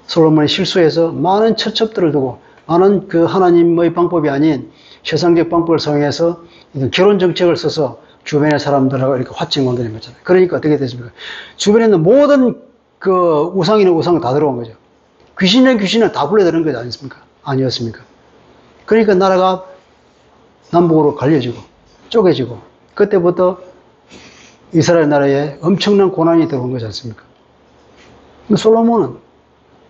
솔로몬이 실수해서 많은 처첩들을 두고 많은 그 하나님의 방법이 아닌 세상적 방법을 사용해서 결혼 정책을 써서 주변의 사람들하고 이렇게 화증 건드린 거잖아요. 그러니까 어떻게 됐습니까? 주변에 있는 모든 그 우상이는 우상 다 들어온 거죠. 귀신은 귀신을 다 불러들은 것 아니었습니까? 아니었습니까? 그러니까 나라가 남북으로 갈려지고 쪼개지고 그때부터 이스라엘 나라에 엄청난 고난이 들어온 거지 않습니까? 솔로몬은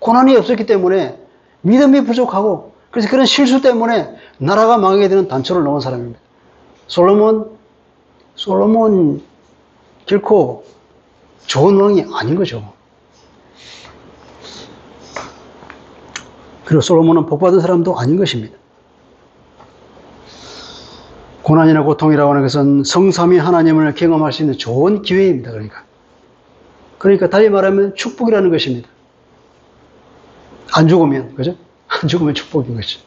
고난이 없었기 때문에 믿음이 부족하고 그래서 그런 실수 때문에 나라가 망하게 되는 단초를 놓은 사람입니다. 솔로몬 결코 좋은 왕이 아닌 거죠. 그리고 솔로몬은 복받은 사람도 아닌 것입니다. 고난이나 고통이라고 하는 것은 성삼위 하나님을 경험할 수 있는 좋은 기회입니다. 그러니까 달리 말하면 축복이라는 것입니다. 안 죽으면, 그죠? 안 죽으면 축복인 거죠.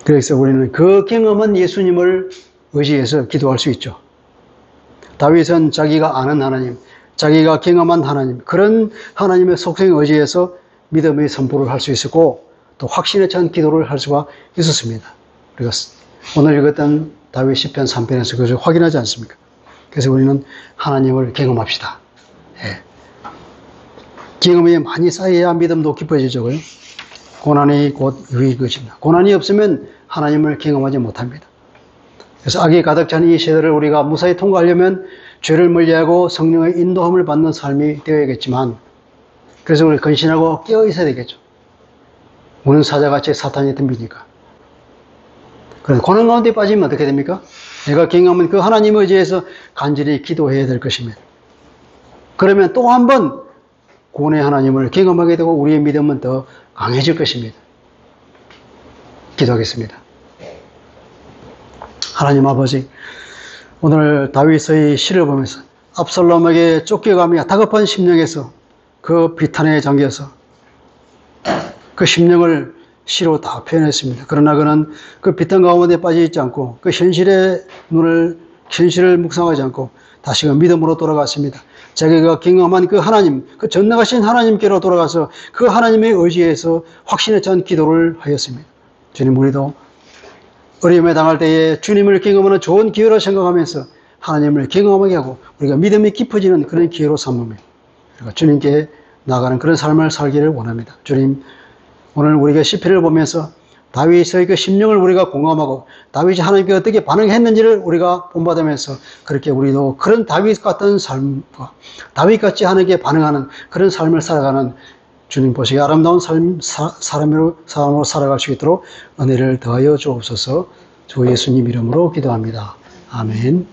그래서 우리는 그 경험한 예수님을 의지해서 기도할 수 있죠. 다윗은 자기가 아는 하나님, 자기가 경험한 하나님, 그런 하나님의 속성에 의지해서 믿음의 선포를 할 수 있었고 또 확신에 찬 기도를 할 수가 있었습니다. 우리가 오늘 읽었던 다윗 시편 3편에서 그것을 확인하지 않습니까? 그래서 우리는 하나님을 경험합시다. 예. 경험이 많이 쌓여야 믿음도 깊어지죠. 그죠? 고난이 곧 유익의 것입니다. 고난이 없으면 하나님을 경험하지 못합니다. 그래서 악이 가득 찬 이 세대를 우리가 무사히 통과하려면 죄를 멀리하고 성령의 인도함을 받는 삶이 되어야겠지만 그래서 우리 근신하고 깨어 있어야 되겠죠. 우는 사자같이 사탄이 덤비니까. 그런데 고난 가운데 빠지면 어떻게 됩니까? 내가 경험한 그 하나님에 의지해서 간절히 기도해야 될 것입니다. 그러면 또 한 번 구원의 하나님을 경험하게 되고 우리의 믿음은 더 강해질 것입니다. 기도하겠습니다. 하나님 아버지, 오늘 다윗의 시를 보면서 압살롬에게 쫓겨가며 다급한 심령에서 그 비탄에 잠겨서 그 심령을 시로 다 표현했습니다. 그러나 그는 그 비탄 가운데 빠져있지 않고 그 현실을 묵상하지 않고 다시금 믿음으로 돌아갔습니다. 자기가 경험한 그 하나님, 그 전능하신 하나님께로 돌아가서 그 하나님의 의지에서 확신에 찬 기도를 하였습니다. 주님, 우리도 어려움에 당할 때에 주님을 경험하는 좋은 기회로 생각하면서 하나님을 경험하게 하고 우리가 믿음이 깊어지는 그런 기회로 삼으며 주님께 나아가는 그런 삶을 살기를 원합니다. 주님, 오늘 우리가 시편을 보면서 다윗의 그 심령을 우리가 공감하고 다윗이 하나님께 어떻게 반응했는지를 우리가 본받으면서 그렇게 우리도 그런 다윗 같은 삶과 다윗같이 하나님께 반응하는 그런 삶을 살아가는 주님 보시기에 아름다운 사람으로 살아갈 수 있도록 은혜를 더하여 주옵소서. 주 예수님 이름으로 기도합니다. 아멘.